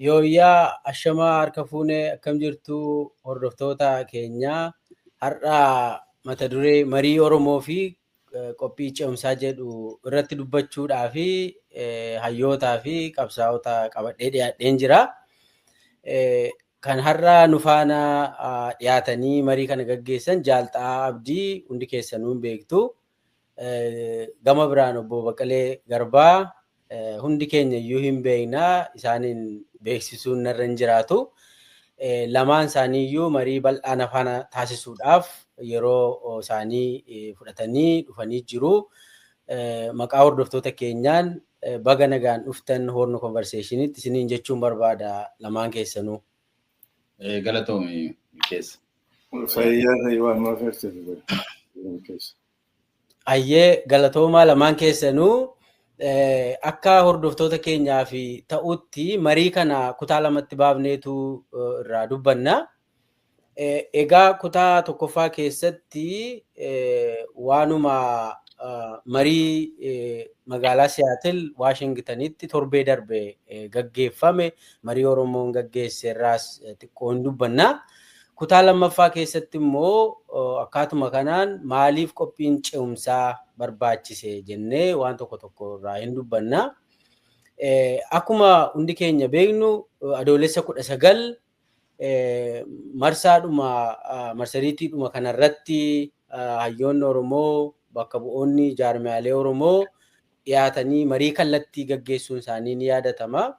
Yooyyaa ashamaa harka fuunee akkam jirtu hordoftoota keenyaa har'a mata duree marii Oromoo fi qophii ce'umsaa jedhu irratti dubbachuudhaa fi hayyootaa fi qabsaa'ota qabadhee dhiyaadheen jira. Kan har'a nu faana dhiyaatanii marii kana gaggeessan Jaalxaa Abdii hundi keessanuu beektu. Gama biraan obbo Baqqalee Garbaa hundi keenya iyyuu hin beeknaa isaaniin beeksisuun narra hin jiraatu. Lamaan isaanii iyyuu marii bal'aan afaan taasisuudhaaf yeroo isaanii fudhatanii dhufanii jiru. Maqaa hordoftoota keenyaan baga nagaan dhuftan Horn Conversation'itti isiniin jechuun barbaada lamaan keessanuu. Galatoomii keessa. Fayyaa waan maafeerteef keessa. Ayyee galatoomaa lamaan keessanuu. Akka hordoftoota keenyaa fi ta'utti marii kana kutaa lamatti baafneetu irraa dubbanna. Egaa kutaa tokkoffaa keessatti waanuma marii magaalaa Siyaatil Waashingtanitti torbee darbe gaggeeffame marii Oromoon gaggeesse irraas xiqqoo hin dubbanna. Kutaa lammaffaa keessatti immoo akkaatuma kanaan maaliif qophiin ce'umsaa barbaachise jennee waan tokko irraa hin dubbanna. Akkuma hundi keenya beeknu adoolessa 19 marsariitiidhuma kanarratti hayyoonni Oromoo bakka bu'oonni jaarmiyaalee Oromoo dhiyaatanii marii kallattii gaggeessuun isaanii ni yaadatama.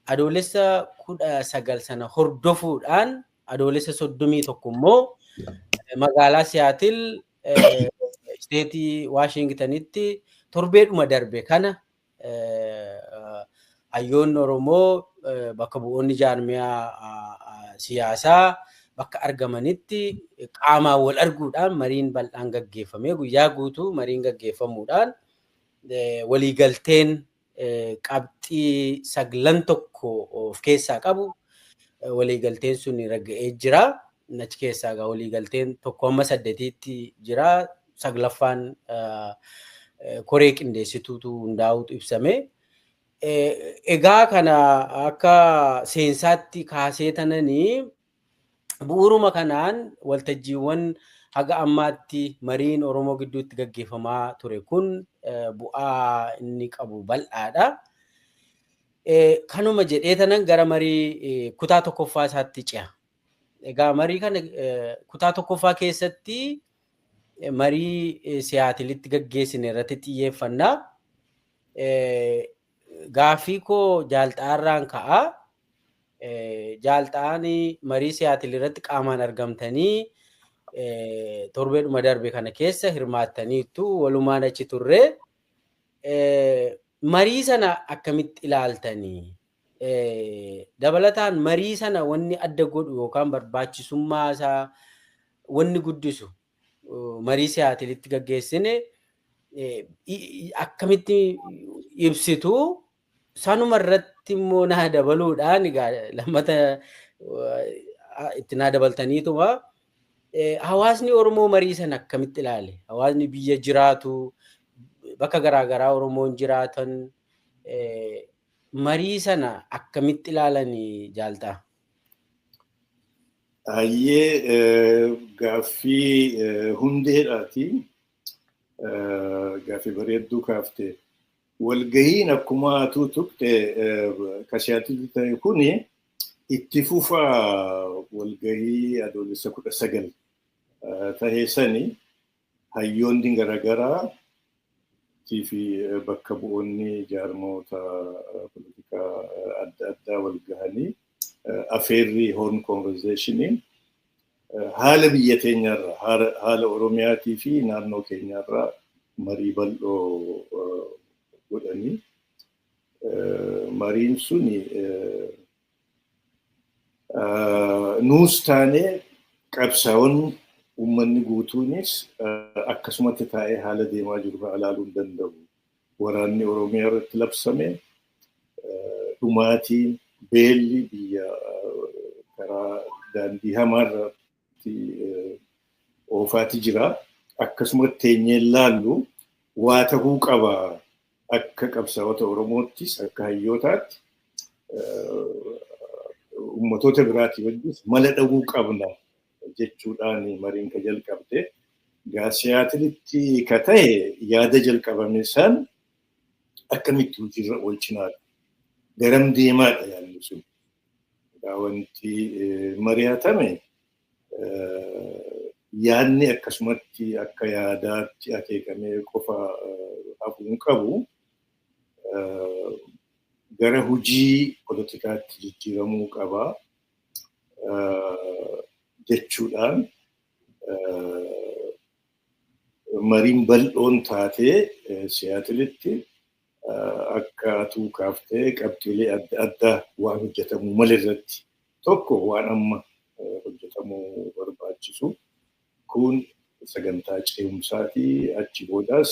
Adoolessa 19 sana hordofuudhaan adoolessa 31 immoo magaalaa Siyaatil isteetii Waashingtanitti torbeedhuma darbe kana hayyoonni Oromoo bakka bu'oonni jaarmiyaa siyaasaa bakka argamanitti qaamaan wal arguudhaan mariin bal'aan gaggeeffame. Guyyaa guutuu mariin gaggeeffamuudhaan waliigalteen qabxii 9 of keessaa qabu waliigalteen sun ragga'ee jira. Achi keessaa waliigalteen 1-8tti jira. 9ffaan koree qindeessituutu hundaa'utu ibsame. Egaa kana akka seensaatti kaasee tananii bu'uuruma kanaan waltajjiiwwan haga ammaatti mariin Oromoo gidduutti gaggeeffamaa ture kun bu'aa inni qabu bal'aadha. Kanuma jedhee tanan gara marii kutaa tokkoffaa isaatti ce'a. Egaa marii kana kutaa tokkoffaa keessatti marii Siyaatilitti gaggeessine irratti xiyyeeffannaa. Gaaffii koo Jaalxaarraan ka'a. Jaalxaan marii Siyaatil irratti qaamaan argamtanii torbeedhuma darbe kana keessa hirmaattaniittu walumaan achi turre. Marii sana akkamitti ilaaltanii? Dabalataan marii sana wanni adda godhu yookaan barbaachisummaa isaa wanni guddisu marii Siyaatilitti gaggeessine akkamitti ibsitu? Sanuma irratti immoo naa dabaluudhaan lammata itti naa dabaltaniituma hawaasni Oromoo marii sana akkamitti ilaale? Hawaasni biyya jiraatu bakka garaagaraa Oromoon jiraatan marii sana akkamitti ilaalanii Jaalxaa? Gaaffii hundeedhaati. Gaaffii bareedduu kaaftee. Walgahiin akkuma atuu tuqxe ka Siyaatil ta'e kuni itti fufaa walgahii adoolessa 19 tahee sani hayyoonni garaagaraa fi bakka bu'oonni jaarmoota politikaa adda addaa wal gahanii afeerri Horn Conversation'iin haala biyya keenyaarraa haala Oromiyaatii fi naannoo keenyaarraa marii bal'oo godhanii mariin suni nuus taanee qabsaa'onni uummanni guutuunis akkasumatti taa'ee haala deemaa jiru ilaaluu hin danda'u. Waraanni Oromiyaa irratti labsame dhumaatiin beelli biyya karaa daandii hamaa irratti oofaati jira. Akkasumatti teenyee ilaallu waa ta'uu qaba. Akka qabsaa'ota Oromoottis akka hayyootaatti ummatoota biraatii wajjin mala dhawuu qabna jechuudhaan mariin ka jalqabde. Siyaatilitti ka ta'e yaada jalqabame san akkamitti hojiirra oolchinaadha. Garam deemaadha yaadni sun. Wanti mari'atame yaadni akkasumatti akka yaadaatti akeekamee qofa hafuun qabu gara hojii poolitikaatti jijjiiramuu qaba jechuudhaan mariin bal'oon taatee siyaatilitti akka atuu kaaftee qabxiilee adda addaa waan hojjetamuu mala irratti tokko waan amma hojjetamuu barbaachisu kun sagantaa ce'umsaati achi boodaas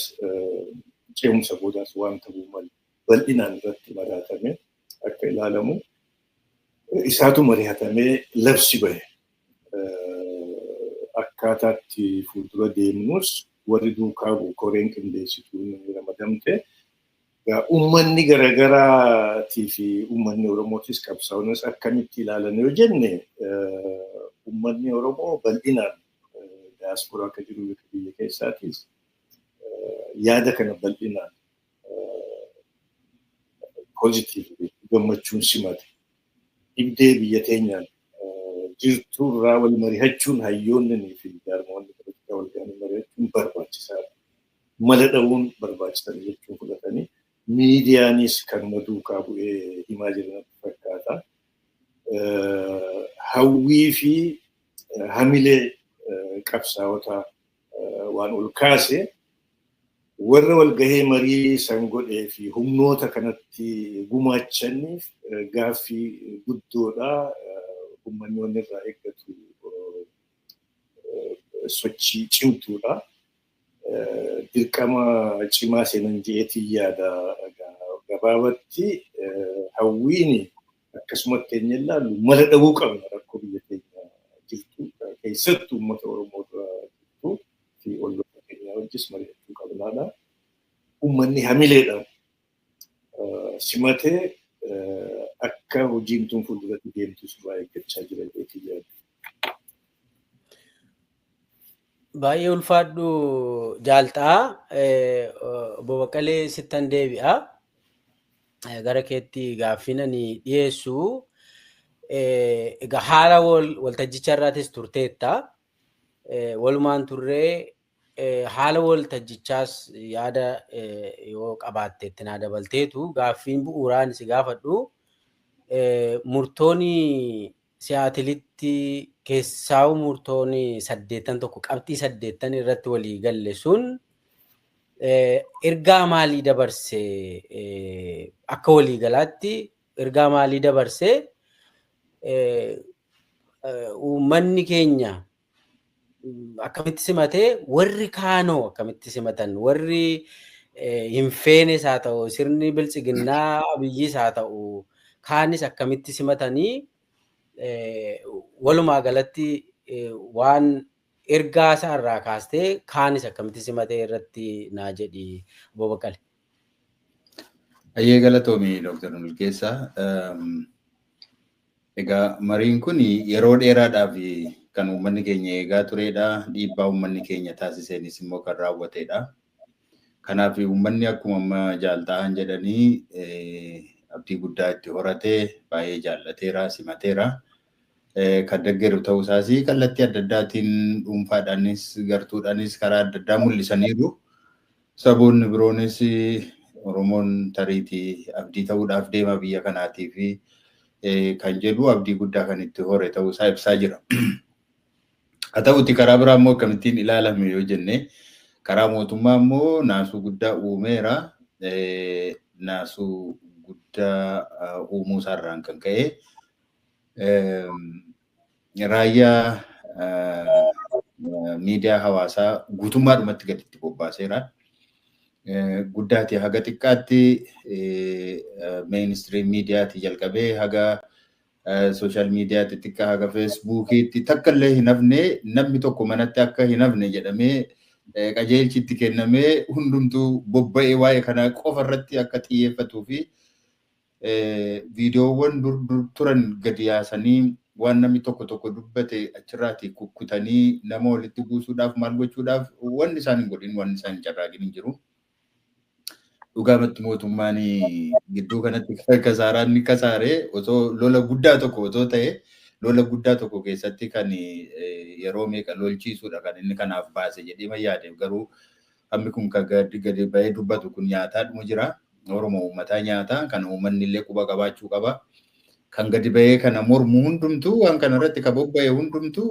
ce'umsa boodaas waan ta'uu mala bal'inaan irratti mari'atame akka ilaalamu isaatu mari'atamee labsi bahe akkaataatti fuuldura deemnus warri duukaa koreen qindeessituun ramadamte uummanni garaagaraatii fi uummanni Oromootis qabsaa'onis akkamitti ilaalan yoo jenne uummanni Oromoo bal'inaan diyaasporaa akka jiru biyya keessaatis yaada kana bal'inaan poozitiivli gammachuun simate dhibdee biyya teenyaan jirtuurraa wal mari'achuun hayyoonnii fi jaarmoonni poolitikaa wal ga'anii mari'achuun barbaachisaadha. Mala dha'uun barbaachisan jechuun fudhatanii miidiyaanis kanuma duukaa bu'ee himaa jiran fakkaata. Hawwii fi hamilee qabsaa'otaa waan ol kaase warra wal gahee marii san godhee fi humnoota kanatti gumaachaniif gaaffii guddoodha. Uummanni waan irraa eeggatu sochii cimtuudha. Dirqama cimaa seenan jeetii yaada gabaabatti hawwiin akkasumatti keenya ilaallu mala dhawuu qabna rakkoo biyya keenya jirtu keessattuu uummata Oromoo jirtu fi olloota keenya wajjis mari'achuu qabnaadha. Uummanni hamileedhaan simatee akka hojiin tun fuulduratti deemtu surraa eeggachaa jira jeetii yaada. Baay'ee ulfaadhu jaaltaa obbo Baqqalee sittan deebi'a. Gara keetti gaaffinani dhiyeessu egaa haala waltajjicha irraatis turteetta. Walumaan turree haala waltajjichaas yaada yoo qabaatte itti naa dabalteetu gaaffiin bu'uuraan si gaafadhu murtooni siyaatilitti keessaa'u murtooni 81 qabxii 8 irratti walii galle sun ergaa maalii dabarse akka walii galaatti ergaa maalii dabarse uummanni keenya akkamitti simatee warri kaanoo akkamitti simatan warri hin feenes haa ta'u sirni bilchiginnaa Abiyyiis haa ta'u kaanis akkamitti simatanii walumaa galatti waan ergaa isaa irraa kaastee kaanis akkamitti simatee irratti naa jedhi obbo Baqqalee. Ayyee galatoomii Dr. Nulkeessaa. Egaa mariin kun yeroo dheeraadhaaf kan uummanni keenya eegaa turedha. Dhiibbaa uummanni keenya taasiseenis immoo kan raawwatedha. Kanaaf uummanni akkuma amma jaaltaan jedhanii abdii guddaa itti horatee baay'ee jaallateera simateera. Kan deeggaru ta'uu isaas kallattii adda addaatiin dhuunfaadhaanis gartuudhaanis karaa adda addaa mul'isaniiru. Saboonni biroonis Oromoon tariitii abdii ta'uudhaaf deema biyya kanaatii fi kan jedhu abdii guddaa kan itti hore ta'uu isaa ibsaa jira. Haa ta'uuti karaa biraa immoo akkamittiin ilaalame yoo jenne karaa mootummaa immoo naasuu guddaa uumeera. Naasuu guddaa uumuu isaarraan kan ka'e raayyaa miidiyaa hawaasaa guutummaadhumatti gaditti bobbaaseera. Guddaati haga xiqqaatti mainstream miidiyaatti jalqabee haga social miidiyaatti xiqqaa haga feesbuukiitti takka illee hin hafne namni tokko manatti akka hin hafne jedhamee qajeelchitti kennamee hundumtuu bobba'ee waa'ee kana qofa irratti akka xiyyeeffatuu fi viidiyoowwan dur turan gadi yaasanii waan namni tokko dubbate achirraati kukkutanii nama walitti buusuudhaaf maal gochuudhaaf wanni isaan hin godhin wanni isaan hin carraaqin hin jiru. Dhugaamatti mootummaan gidduu kanatti kasaaraan ni kasaaree osoo lola guddaa tokko osoo ta'e lola guddaa tokko keessatti kan yeroo meeqa lolchiisuudha kan inni kanaaf baase jedhee yaade garuu hammi kun kan gadi bahee dubbatu kun nyaataadhuma jira. Oromoo uummataa nyaataa kan uummanni illee quba qabaachuu qaba. Kan gadi bahee kana mormu hundumtuu waan kana irratti kan bobba'e hundumtuu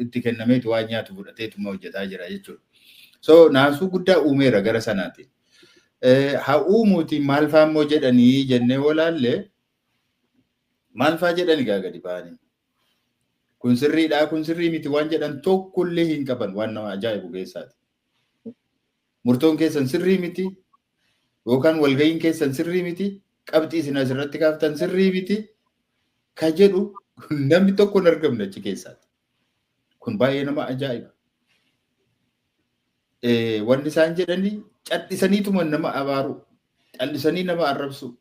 itti kennameetu waan nyaatu fudhateetuma hojjetaa jira jechuudha. So naasuu guddaa uumeera gara sanaati. Haa uumuuti maal fa'aa immoo jedhanii jennee walaallee maal fa'aa jedhani gadi ba'anii. Kun sirriidhaa kun sirrii miti waan jedhan tokkollee hin qaban waan nama ajaa'ibu keessaati. Murtoon keessan sirrii miti yookaan walga'iin keessan sirrii miti qabxii isin asirratti kaaftan sirrii miti ka jedhu namni tokko hin argamne achi keessaati. Kun baay'ee nama ajaa'iba. Wanni isaan jedhanii callisaniituma nama abaaru, callisanii nama arrabsu.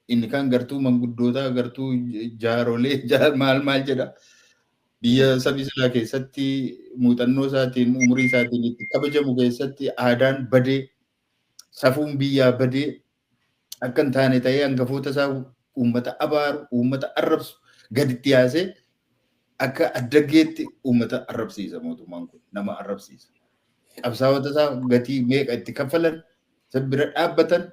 Inni kan gartuu manguddootaa, gartuu jaarolee, maal jedha. Biyya sabisilaa keessatti muuxannoo isaatiin, umurii isaatiin itti kabajamu keessatti aadaan badee, safuun biyyaa badee, akka hin taane ta'ee hangafoota isaa uummata abaaru, uummata arrabsu gaditti yaasee akka addaggeetti uummata arrabsiisa mootummaan kun nama arrabsiisa. Qabsaa'ota isaa gatii meeqa itti kaffalan, bira dhaabbatan,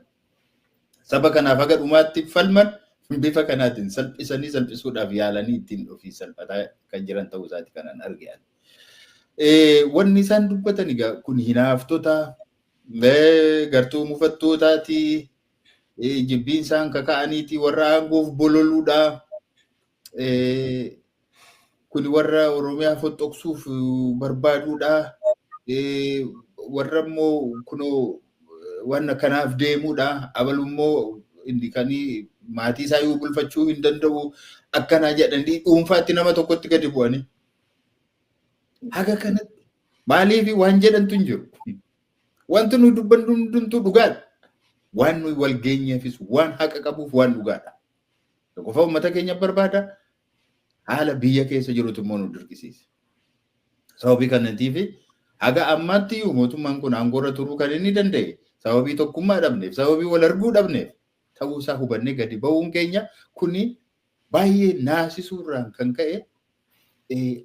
saba kanaaf haga dhumaatti falman bifa kanaatiin salphisuudhaaf yaalanii ittiin ofii salphataa kan jiran ta'uu isaati kanan arginu. Wanni isaan dubbatan egaa kun hinaaftota gartuu mufattootaati jibbiin isaan kaka'aniiti warra aangoof bololuudha. Kun warra Oromiyaa foxxoqsuuf barbaaduudha. Warra immoo kunoo waan kanaaf deemuudha. Abalummoo inni kanii maatii isaa yoo bulfachuu hin danda'u akkanaa jedhanii dhuunfaatti nama tokkotti gadi bu'anii. Haga kanatti maaliif waan jedhantu hin jiru. Wanti nuyi dubbannu hundumtuu dhugaadha. Waan nuyi wal geenyeefis waan haqa qabuuf waan dhugaadha. Qofa uummata keenya barbaada. Haala biyya keessa jirutu immoo nu dirqisiisa. Sababii kanatiif haga ammaatti mootummaan kun aangoorra turuu kan inni danda'e sababii tokkummaa dhabneef, sababii wal arguu dhabneef ta'uu isaa hubannee gadi ba'uun keenya kuni baay'ee naasisuurraan kan ka'e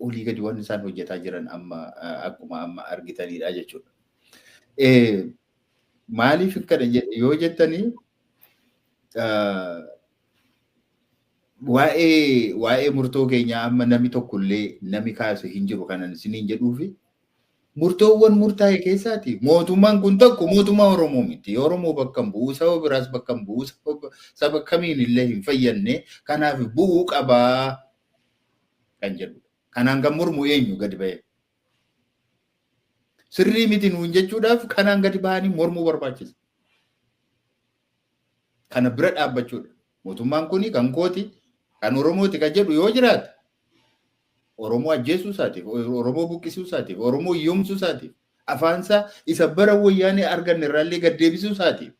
olii gadi waan isaan hojjetaa jiran amma akkuma amma argitanidha jechuudha. Maaliif akkana yoo jettanii waa'ee murtoo keenyaa amma namni tokkollee namni kaase hin jiru kanan isiniin jedhuufi murtoowwan murtaa'e keessaati mootummaan kun tokko mootummaa Oromoo miti. Oromoo bakka hin bu'u, saba biraas bakka hin bu'u, saba kamiin illee hin fayyadne kanaaf bu'uu qabaa kan jedhudha. Kanaan kan mormu eenyu gadi ba'e. Sirrii miti nuun jechuudhaaf kanaan gadi ba'anii mormuu barbaachisa. Kana bira dhaabbachuudha. Mootummaan kuni kan kooti kan Oromooti kan jedhu yoo jiraate Oromoo ajjeesuu isaatiif, Oromoo buqqisuu isaatiif, Oromoo hiyyoomsuu isaatiif, afaansaa isa bara wayyaanee arganne irraallee gad deebisuu isaatiif.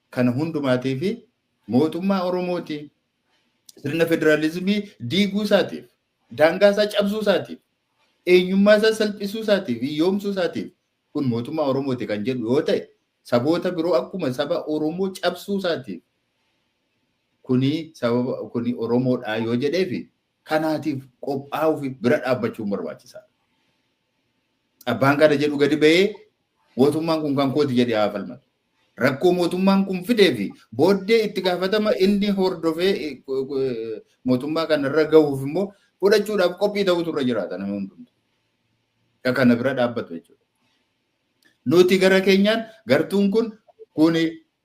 Kana hundumaatiif mootummaa Oromooti sirna federaalizimii diiguu isaatiif, daangaa isaa cabsuu isaatiif, eenyummaa isaa salphisuu isaatiif, hiyyoomsuu isaatiif kun mootummaa Oromooti kan jedhu yoo ta'e saboota biroo akkuma saba Oromoo cabsuu isaatiif kuni sababa kuni Oromoodhaa yoo jedheefi kanaatiif qophaa'uuf bira dhaabbachuun barbaachisaadha. Abbaan kana jedhu gadi ba'ee mootummaan kun kan kooti jedhee haa falmatu. Rakkoo mootummaan kun fidee fi booddee itti gaafatama inni hordofee mootummaa kanarra gahuuf immoo fudhachuudhaaf qophii ta'utu irra jiraata nama hundumtu. Kana bira dhaabbatu jechuudha. Nuti gara keenyaan gartuun kun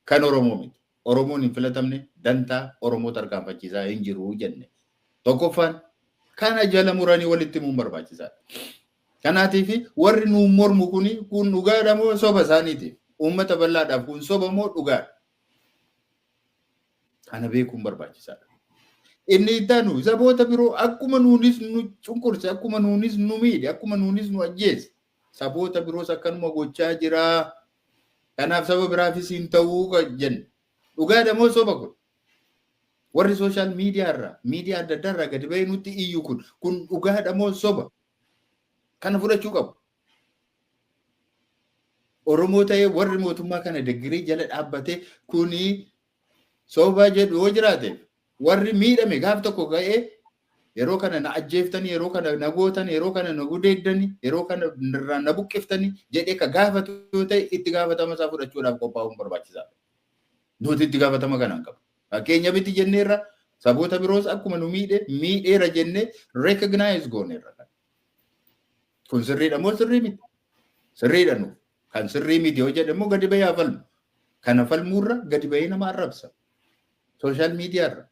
kan Oromoo miti. Oromoon hin filatamne dantaa Oromoo tarkaanfachiisaa hin jiru jenne. Tokkoffaan kana jala muranii walitti himuun barbaachisaadha. Kanaatiif warri nuun mormu kun dhugaadha moo soba isaaniitiif? Uummata bal'aadhaaf kun soba moo dhugaadha? Kana beekuun barbaachisaadha. Inni ittaanu saboota biroo akkuma nuunis nu cunqurse, akkuma nuunis nu miidhe, akkuma nuunis nu ajjeese. Saboota biroos akkanuma gochaa jira. Kanaaf saba biraafis hin ta'uu jenne. Dhugaadha moo soba kun? Warri social media adda addaa irraa gadi bahee nutti iyyu kun dhugaadha moo soba? Kana fudhachuu qabu. Oromoo ta'ee warri mootummaa kana deggiree jala dhaabbatee kuni soba jedhu yoo jiraate warri miidhame gaaf tokko ga'ee yeroo kana na ajjeeftanii, yeroo kana na gootan, yeroo kana na gudeeddanii, yeroo kana irraa na buqqiftanii jedhee ka gaafatu yoo ta'e itti gaafatama isaa fudhachuudhaaf qophaa'uun barbaachisaadha. Nuti itti gaafatama kanaan qabu. Fakkeenya biti jenneerra saboota biroos akkuma nu miidheera jennee recognize gooneerra. Kun sirriidha moo sirrii miti? Sirriidha nu. Kan sirrii miti yoo jedhamu gadi bahee falmu. Kana falmuurra gadi bahee nama arrabsa. Social media irra.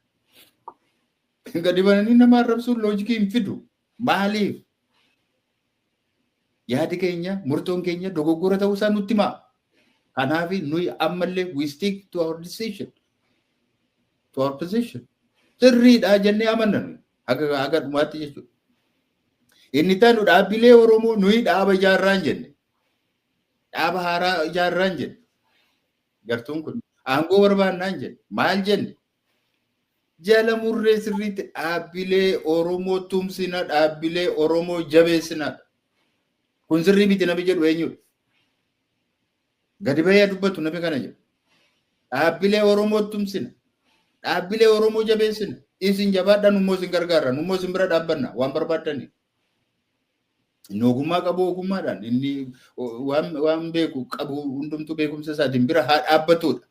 Gadi bahanii nama arrabsuun loojikii hin fidu. Maaliif? Yaadi keenya, murtoon keenya dogoggora ta'uu isaa nutti himaa. Kanaaf nuyi ammallee we stick to our decision. To our position. Sirriidha jennee amanna. Haga dhumaatti jechuudha. Inni taanu dhaabbilee Oromoo nuyi dhaaba ijaarraan jenne. Dhaaba haaraa ijaarraan jenne. Gartuun kun aangoo barbaannaan jenne. Maal jenne? Jala murree sirriitti dhaabbilee Oromoo tumsina, dhaabbilee Oromoo jabeessina. Kun sirrii miti namni jedhu eenyudha? Gadi bahee dubbatu namni kana jedhu. Dhaabbilee Oromoo tumsina, dhaabbilee Oromoo jabeessina. Isin jabaadha nummoo isin gargaarra, nummoo isin bira dhaabbanna waan barbaaddanii. Inni ogummaa qabu ogummaadhaan, inni waan beeku qabu hundumtuu beekumsa isaatiin bira haa dhaabbatudha.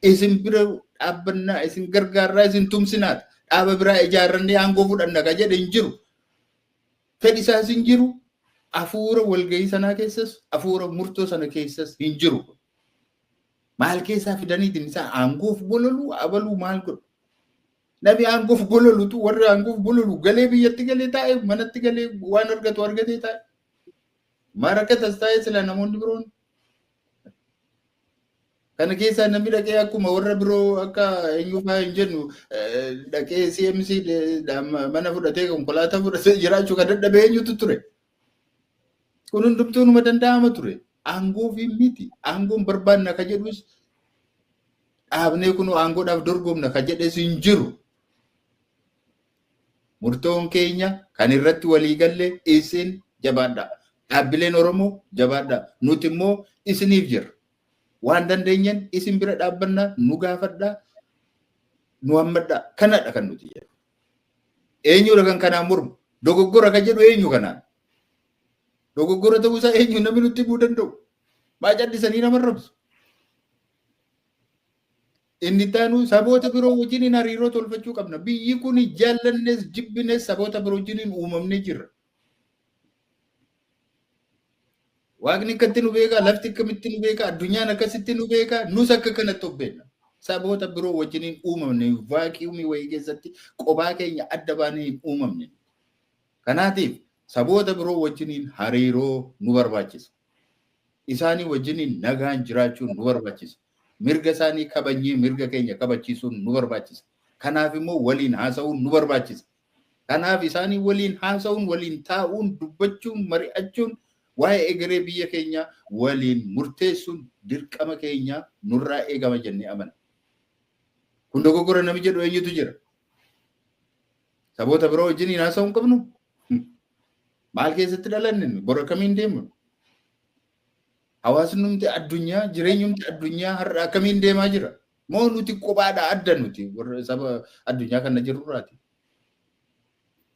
Isin bira dhaabbannaa, isin gargaarraa, isin tumsinaadha. Dhaaba biraa ijaarrannee aangoo fudhanna ka jedhe hin jiru. Fedhi isaas hin jiru. Afuura walgahii sanaa keessas, afuura murtoo sana keessas hin jiru. Maal keessaa fidaniitiin isaa aangoof bololuu, abaluu maal godhu? Namni aangoof bololutu warri aangoof bololu galee biyyatti galee taa'e, manatti galee waan argatu argatee taa'e. Maal akkatas taa'e sila namoonni biroon. Kana keessaa namni dhaqee akkuma warra biroo akka eenyufaa hin jennu dhaqee CMC mana fudhatee konkolaataa fudhatee jiraachuu kan dadhabee eenyutu ture. Kun hundumtuu numa danda'ama ture. Aangoo fi miti. Aangoon barbaanna ka jedhus dhaabnee kun aangoodhaaf dorgomna ka jedhes hin jiru. Murtoon keenya kan irratti walii galle isin jabaadha. Dhaabbileen Oromoo jabaadha. Nuti immoo isiniif jirra. Waan dandeenyan isin bira dhaabbanna nu gaafadha. Nu hammadha. Kanadha kan nuti jedhu. Eenyudha kan kanaan mormu? Dogoggora ka jedhu eenyu kanaan? Dogoggora ta'uu isaa eenyu namni nutti himuu danda'u? Maa callisanii nama arrabsu? Inni taanu saboota biroo wajjin hariiroo tolfachuu qabna. Biyyi kun jaallannes jibbines saboota biroo wajjin uumamnee jirra. Waaqni akkatti nu beeka, lafti akkamitti nu beeka, addunyaan akkasitti nu beeka, nus akka kanatti hobbeena. Saboota biroo wajjin uumamne vaakiyuumii wayii keessatti qophaa keenya adda baanee hin uumamne. Kanaatiif saboota biroo wajjin hariiroo nu barbaachisa. Isaanii wajjin nagaan jiraachuun nu barbaachisa. Mirga isaanii kabajnee mirga keenya kabachiisuun nu barbaachisa. Kanaaf immoo waliin haasa'uun nu barbaachisa. Kanaaf isaanii waliin haasa'uun, waliin taa'uun, dubbachuun, mari'achuun waa'ee egeree biyya keenya waliin murteessuun dirqama keenya nurraa eegama jennee amana. Kun dogoggora namni jedhu eenyutu jira? Saboota biroo wajjin haasa'uu hin qabnu? Maal keessatti dhalanne bora kamiin deemnu? Hawaasni nuti addunyaa, jireenyumti addunyaa har'a akkamiin deemaa jira? Moo nuti kophaadha adda nuti warra saba addunyaa kana jirurraati.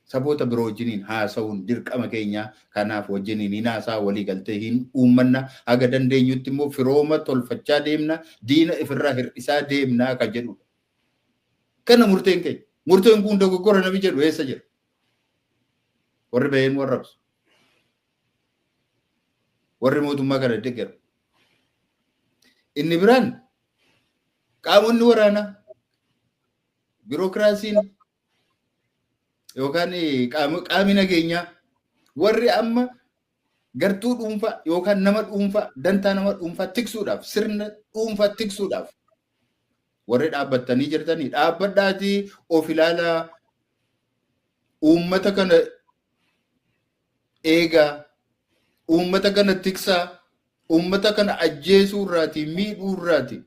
Saboota biroo wajjin haasa'uun dirqama keenya. Kanaaf wajjin hin haasaa walii galtee hin uummanna. Haga dandeenyutti immoo firooma tolfachaa deemna, diina ifirraa hir'isaa deemnaa kan jedhudha. Kana murteen keenya. Murteen kun dogoggora namni jedhu eessa jira? Warri baheen warrabsu. Warri mootummaa kana deeggaru. Inni biraan qaamonni waraanaa, birookiraasiin yookaan qaamni nageenyaa warri amma gartuu dhuunfaa yookaan nama dhuunfaa dantaa nama dhuunfaa tiksuudhaaf, sirna dhuunfaa tiksuudhaaf warri dhaabbatanii jirtanii dhaabbadhaatii of ilaalaa uummata kana eegaa, uummata kana tiksaa, uummata kana ajjeesuu irraati, miidhuu irraati.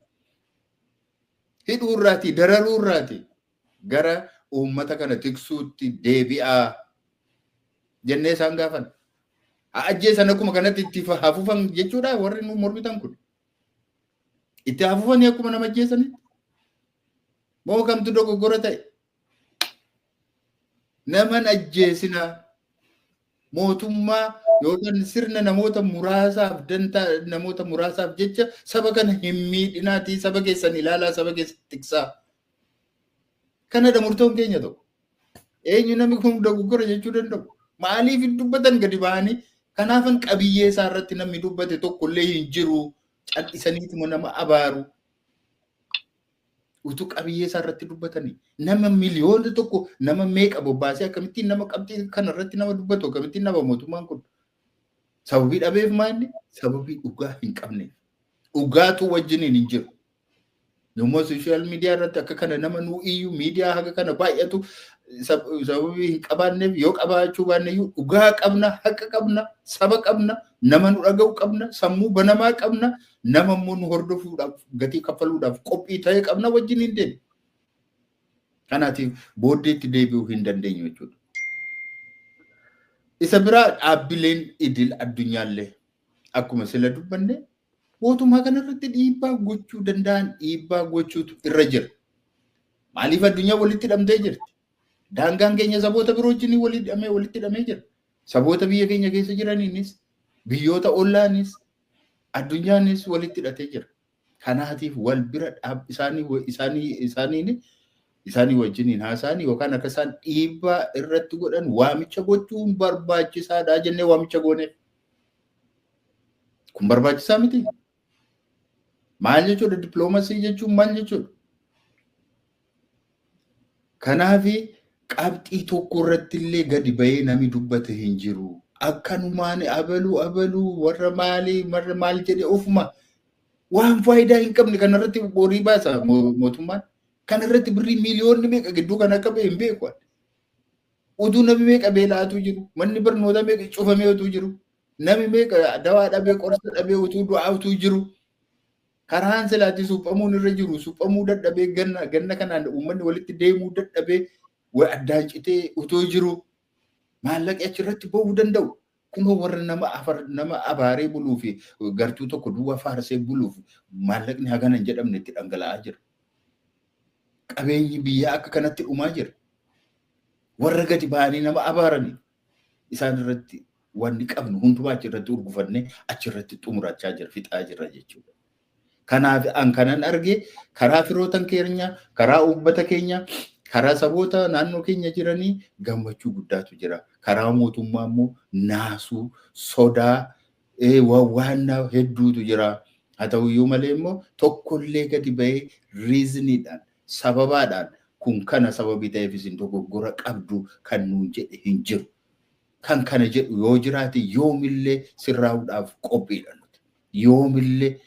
hidhuurraati dararuurraati gara uummata kana tiksuutti deebi'aa jennee isaan gaafan. Ajjeesan akkuma kanatti itti hafuufan jechuudha warri nu mormitan kun. Itti hafuufanii akkuma nama ajjeesanitti. Moo kamtu dogoggora ta'e? Naman ajjeesina mootummaa yookaan sirna namoota muraasaaf dantaa namoota muraasaaf jecha saba kana hin miidhinaatii saba keessan ilaalaa saba keessan tiksaa. Kanadha murtoon keenya tokko. Eenyu namni kun dogoggora jechuu danda'u? Maaliif dubbatan gadi ba'anii kanaafan qabiyyee isaa irratti namni dubbate tokkollee hin jiru cal'isaniituma nama abaaru. Utuu qabiyyee isaa irratti dubbatanii nama miliyoona tokko nama meeqa bobbaasee akkamittiin nama qabxii kana irratti nama dubbatu akkamittiin nama mootummaan kun sababii dhabeef maanni sababii dhugaa hin qabne dhugaatu wajjiniin hin jiru. Yommuu sooshaal miidiyaa irratti akka kana nama nuu iyyuu miidiyaa haga kana baay'atu sababii hin qabaanneef yoo qabaachuu baanne iyyuu dhugaa qabna haqa qabna saba qabna nama nu dhaga'u qabna sammuu banamaa qabna nama immoo nu hordofuudhaaf gatii kaffaluudhaaf qophii ta'e qabna wajjin hin deemu. Kanaatiif booddeetti deebi'uu hin dandeenyu jechuudha. Isa biraa dhaabbileen idil addunyaallee akkuma sila dubbanne mootummaa kanarratti dhiibbaa gochuu danda'an dhiibbaa gochuutu irra jira. Maaliif addunyaa walitti hidhamtee jirti? Daangaan keenya saboota biroo wajjin walitti hidhamee jira. Saboota biyya keenya keessa jiraniinis biyyoota ollaanis addunyaanis walitti hidhatee jira. Kanaatiif wal bira isaanii wajjiniin haasa'anii yookaan akka isaan dhiibbaa irratti godhan waamicha gochuun barbaachisaadha jennee waamicha gooneef. Kun barbaachisaa miti. Maal jechuudha dippiloomasii jechuun maal jechuudha? Kanaafi qabxii tokko irratti illee gadi bahee namni dubbate hin jiru. Akkanumaan abaluu warra maal jedhe ofuma waan faayidaa hin qabne kanarratti borii baasa mootummaan. Kanarratti birrii miliyoonni meeqa gidduu kan akka ba'e hin beeku. Utuu namni meeqa beelaatu jiru. Manni barnoota meeqa cufamee utuu jiru. Namni meeqa dawaa dhabee qorsa dhabee utuu du'aa utuu jiru. Karaan silaatti suphamuun irra jiru suphamuu dadhabee ganna kanaan uummanni walitti deemuu dadhabee addaan citee utuu jiru. Maallaqi achirratti ba'uu danda'u. Kunoo warra nama abaaree buluu fi gartuu tokko duwwaa faarsee buluuf maallaqni hagana hin jedhamne itti dhangala'aa jira. Qabeenyi biyyaa akka kanatti dhumaa jira. Warra gadi ba'anii nama abaaranii isaan irratti wanni qabnu hundumaa achirratti urgufannee achirratti xumurachaa jira fixaa jira jechuudha. Kanaaf an kanan arge karaa firootan keenya, karaa uummata keenya, karaa saboota naannoo keenya jiranii gammachuu guddaatu jira. Karaa mootummaa immoo naasuu, sodaa, waan hedduutu jira. Haa ta'uyyuu malee immoo tokkollee gadi bahee riiziniidhaan sababaadhaan kun kana sababii ta'eef isin dogoggora qabdu kan nuun jedhe hin jiru. Kan kana jedhu yoo jiraate yoomillee sirraa'uudhaaf qophiidha nuti. Yoomillee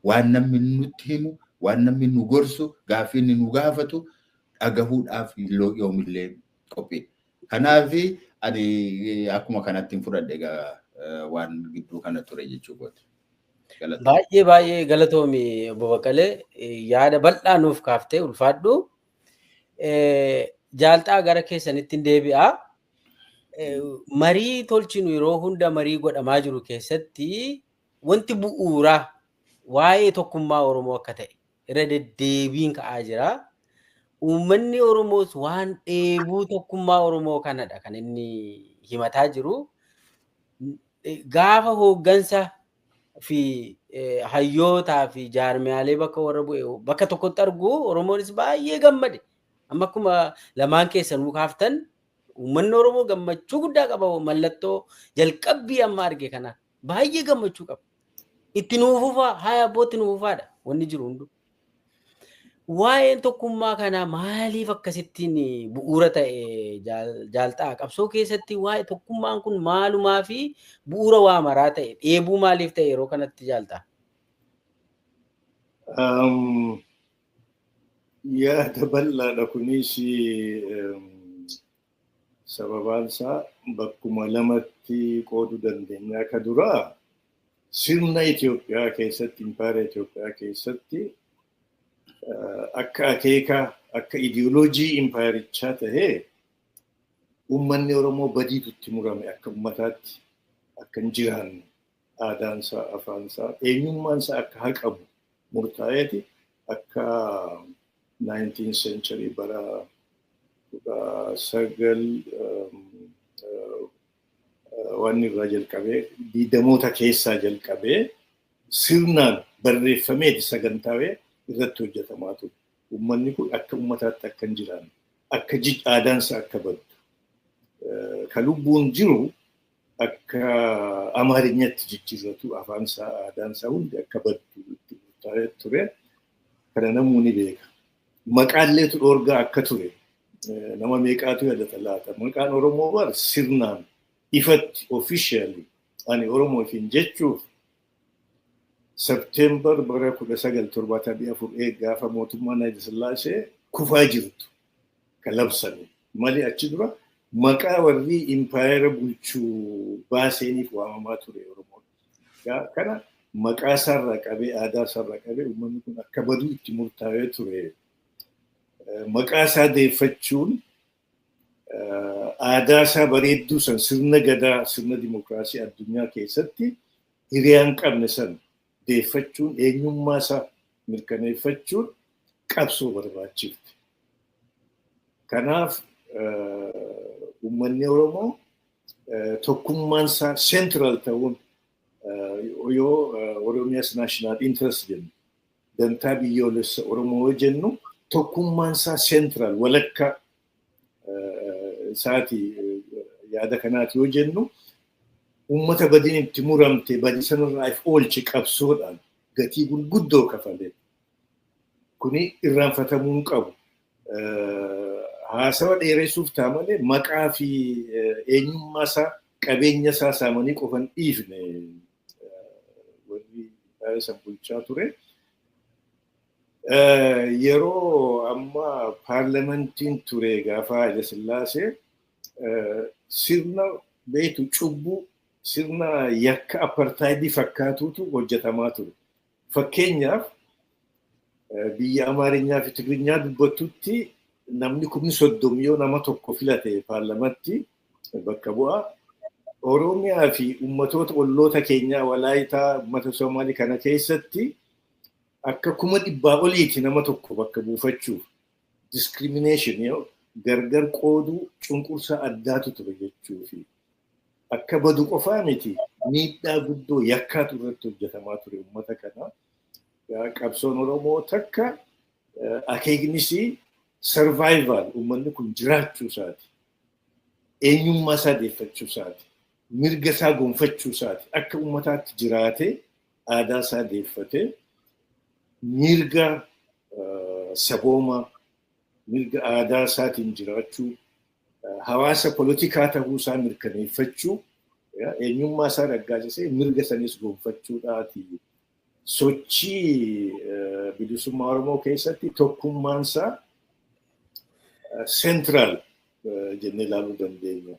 waan namni nutti himu, waan namni nu gorsu, gaaffii inni nu gaafatu dhagahuudhaaf yoomillee qophiidha. Kanaaf ani akkuma kanatti fudhadhe waan gidduu kana ture jechuudha. Baay'ee galatoomi Obbo Baqqalee yaada bal'aa nuuf kaaftee ulfaadhu. Jaalxaa gara keessanitti deebi'a. Marii tolchinu yeroo hunda marii godhamaa jiru keessatti wanti bu'uuraa waa'ee tokkummaa Oromoo akka ta'e irra deddeebiin ka'aa jira. Uummanni Oromoos waan dheebuu tokkummaa Oromoo kanadha kan inni himataa jiru. Gaafa hooggansa fi hayyootaa fi jaarmiyaalee bakka warra bu'e bakka tokkotti argu Oromoonis baay'ee gammade. Amma akkuma lamaan keessanuu kaaftan uummanni Oromoo gammachuu guddaa qaba. Mallattoo jalqabbii amma arge kana baay'ee gammachuu qaba. Itti nuufufaa haa abbootti nuufufaadha wanni jiru hundu. Waa'een tokkummaa kanaa maaliif akkasittiin bu'uura ta'e jaalxaa qabsoo keessatti waa'ee tokkummaan kun maalumaa fi bu'uura waa maraa ta'e dheebuu maaliif ta'e yeroo kanatti jaalxaa? Yaada bal'aadha kunis sababaan isaa bakkuma lamatti qooduu dandeenya. Akka duraa sirna Itoophiyaa keessatti, impaayera Itoophiyaa keessatti akka akeekaa akka ideoloojii impaayirichaa tahee uummanni Oromoo badiitutti murame akka uummataatti akka hin jiraanne aadaansaa afaansaa eenyummaansaa akka haqamu murtaa'eeti akka 19th century bara 19 wanni irraa jalqabee diidamoota keessaa jalqabee sirnaan barreeffameeti sagantaawee irratti hojjetamaa ture. Uummanni kun akka uummataatti akka hin jiraanne akka aadaansaa akka baddu ka lubbuun jiru akka Amaarinyatti jijjiirratu afaansaa aadaansaa hundi akka baddu itti murtaa'ee ture. Kana namuu ni beeka. Maqaalleetu dhoorgaa akka ture nama meeqaatu yaadata laata. Maqaan Oromoo bar sirnaan ifatti officially ani Oromoo ifin jechuuf September bara 1974 gaafa mootummaan Hayile Sillaasee kufaa jirtu kan labsame malee achi dura maqaa warri impaayera bulchuu baaseeniif waamamaa ture Oromoo. Kana maqaa isaarraa qabee aadaa isaarraa qabee uummanni kun akka baduu itti murtaa'ee ture. Maqaa isaa deeffachuun aadaa isaa bareedduu san sirna gadaa sirna dimokiraasii addunyaa keessatti hiriyaan qabne san deeffachuun eenyummaa isaa mirkaneeffachuun qabsoo barbaachifte. Kanaaf uummanni Oromoo tokkummaan isaa central ta'uun yoo Oromiya's national interest jennu dantaa biyyoolessa Oromoo jennu tokkummaan isaa central walakka isaati yaada kanaati yoo jennu uummata badiin itti muramte badii sanarraa if oolche qabsoodhaan gatii gurguddoo kafalee kuni irraanfatamuu hin qabu. Haasawa dheeressuuf ta'a malee maqaa fi eenyummaa isaa qabeenya isaa saamanii qofan dhiifne warri san bulchaa ture. Yeroo amma paarlamentiin ture gaafa Hayile Sillaasee sirna beetu cubbuu sirna yakka apartaayidii fakkaatuutu hojjetamaa ture. Fakkeenyaaf biyya Amaarinyaa fi Tigiriinyaa dubbattutti namni 30 yoo nama tokko filate paarlamatti bakka bu'aa Oromiyaa fi uummatoota olloota keenyaa Walaayitaa uummata Somaalii kana keessatti akka 100 oliiti nama tokko bakka buufachuuf discrimination yoo gargar qooduu cunqursaa addaatu ture jechuufi akka badu qofaa miti miidhaa guddoo yakkaatu irratti hojjetamaa ture uummata kana. Qabsoon Oromoo takka akeeknisii survival uummanni kun jiraachuu isaati. Eenyummaa isaa deeffachuu isaati. Mirga isaa gonfachuu isaati. Akka uummataatti jiraatee aadaa isaa deeffatee mirga saboomaa mirga aadaa isaatiin jiraachuu hawaasa politikaa ta'uu isaa mirkaneeffachuu eenyummaa isaa raggaasisee mirga sanis gonfachuudhaati. Sochii bilisummaa Oromoo keessatti tokkummaan isaa central jennee ilaaluu dandeenya.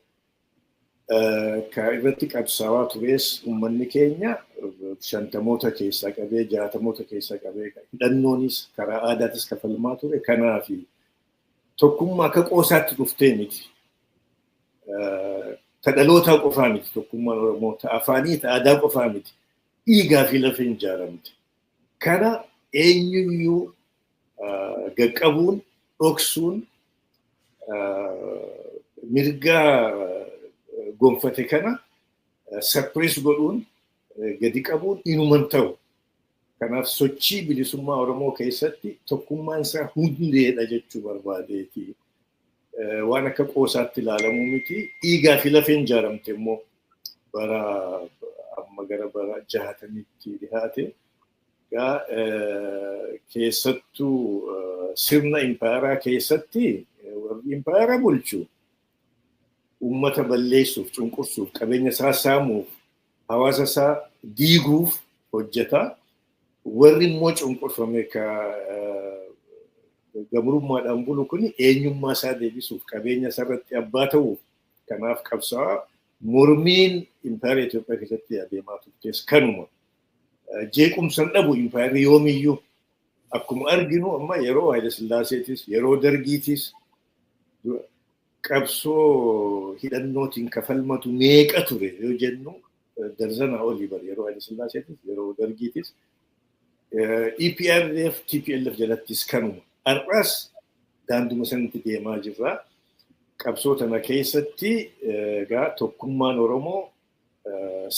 Kan irratti qabsaawaa tures uummanni keenya 50moota keessaa qabee 60moota keessaa qabee hidhannoonis karaa aadaatis kafalmaa ture. Kanaaf tokkummaa akka qoosaatti dhuftee miti. Ta dhalootaa qofaa miti tokkummaan Oromoo ta afaanii ta aadaa qofaa miti. Dhiigaa fi lafeen ijaaramte. Kana eenyuyyuu gaqqabuun dhoksuun mirga gonfate kana suppress godhuun gadi qabuun inuman ta'u. Kanaaf sochii bilisummaa Oromoo keessatti tokkummaan isaa hundeedha jechuu barbaadeeti. Waan akka qoosaatti ilaalamuu miti. Dhiigaa fi lafeen ijaaramte immoo bara amma gara bara 60tti dhihaate. Keessattuu sirna impaayaraa keessatti warri impaayaraa bulchu uummata balleessuuf, cunqursuuf, qabeenya isaa saamuuf, hawaasa isaa diiguuf hojjeta. Warri immoo cunqurfame ka gabrummaadhaan bulu kun eenyummaa isaa deebisuuf, qabeenya isaa irratti abbaa ta'uuf kanaaf qabsaa'aa. Mormiin impaayera Itoophiyaa keessatti adeemaa turtes kanuma. Jeequmsan dhabu impaayerri yoomiyyuu akkuma arginu amma yeroo Haayile Sillaaseetis yeroo Dargiitis qabsoo hidhannootiin kafalmatu meeqa ture yoo jennu darzana olii bar yeroo Haayile Sillaaseetis yeroo Dargiitis EPRDF TPLF jalattis kanuma har'as daanduma sanatti deemaa jirra qabsoo tana keessatti egaa tokkummaan Oromoo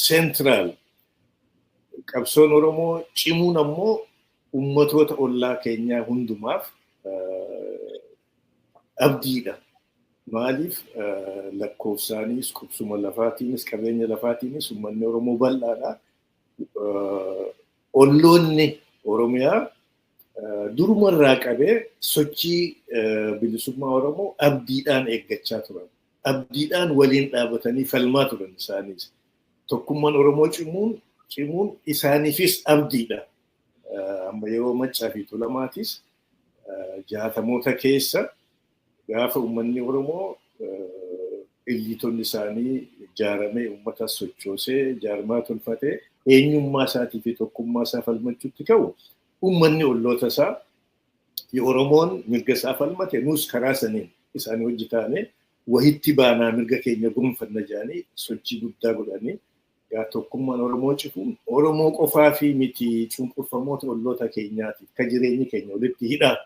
central qabsoon Oromoo cimuun ammoo ummatoota ollaa keenyaa hundumaaf abdiidha. Maaliif lakkoofsaanis qubsuma lafaatiinis qabeenya lafaatiinis uummanni Oromoo bal'aadha. Olloonni Oromiyaa durumarraa qabee sochii bilisummaa Oromoo abdiidhaan eeggachaa turan. Abdiidhaan waliin dhaabatanii falmaa turan isaanis. Tokkummaan Oromoo cimuun isaaniifis abdiidha. Amma yeroo Maccaa fi Tuulamaatis 60moota keessa gaafa uummanni Oromoo illiitonni isaanii ijaaramee uummata sochoosee jaarmaa tolfatee eenyummaa isaatii fi tokkummaa isaa falmachuutti ka'u uummanni olloota isaa Oromoon mirga isaa falmate nus karaa saniin isaanii hojjetaane wahitti baanaa mirga keenya gonfanna jedhanii sochii guddaa godhanii yaa tokkummaan Oromoo cifuun Oromoo qofaa fi miti cunqurfamoota olloota keenyaati ka jireenyi keenya walitti hidhaa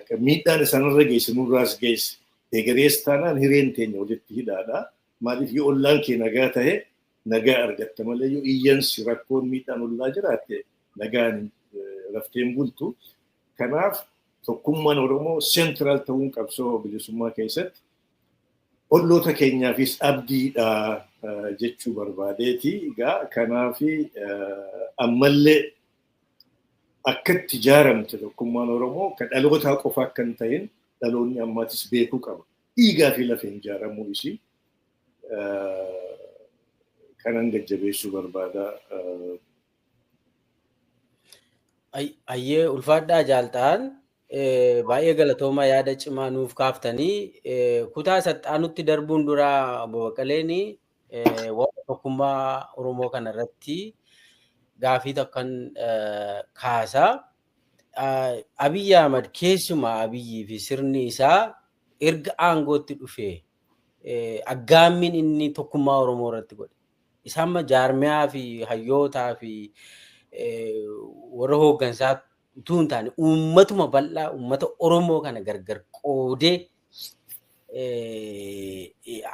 ka miidhaan isaanirra geesse nurraas geesse deeggarees taanaan hireen teenya walitti hidhaadha maaliif yoo ollaan kee nagaa ta'e nagaa argatta malee yoo iyyansi rakkoon miidhaan ollaa jiraatte nagaan rafteen bultu kanaaf tokkummaan Oromoo central ta'uun qabsoo bilisummaa keessatti olloota keenyaafis abdiidha jechuu barbaadeeti egaa kanaafi ammallee akkatti ijaaramte tokkummaan Oromoo kan dhalootaa qofa akka hin ta'in dhaloonni ammaatis beekuu qaba. Dhiigaa fi lafeen ijaaramuu isii kanan jajjabeessuu barbaada. Ayyee ulfaadhaa jaaltaan baay'ee galatoomaa yaada cimaa nuuf kaaftanii kutaa saxxaanutti darbuun dura Baqqaleen waa'ee tokkummaa Oromoo kana irratti gaafii tokkon kaasaa. Abiy Ahmed keessumaa Abiyyii fi sirni isaa erga aangootti dhufee aggaammiin inni tokkummaa Oromoo irratti godhe. Isaan jaarmiyaa fi hayyootaa fi warra hooggansaa utuu hin taane uummatuma bal'aa uummata Oromoo kana gargar qoodee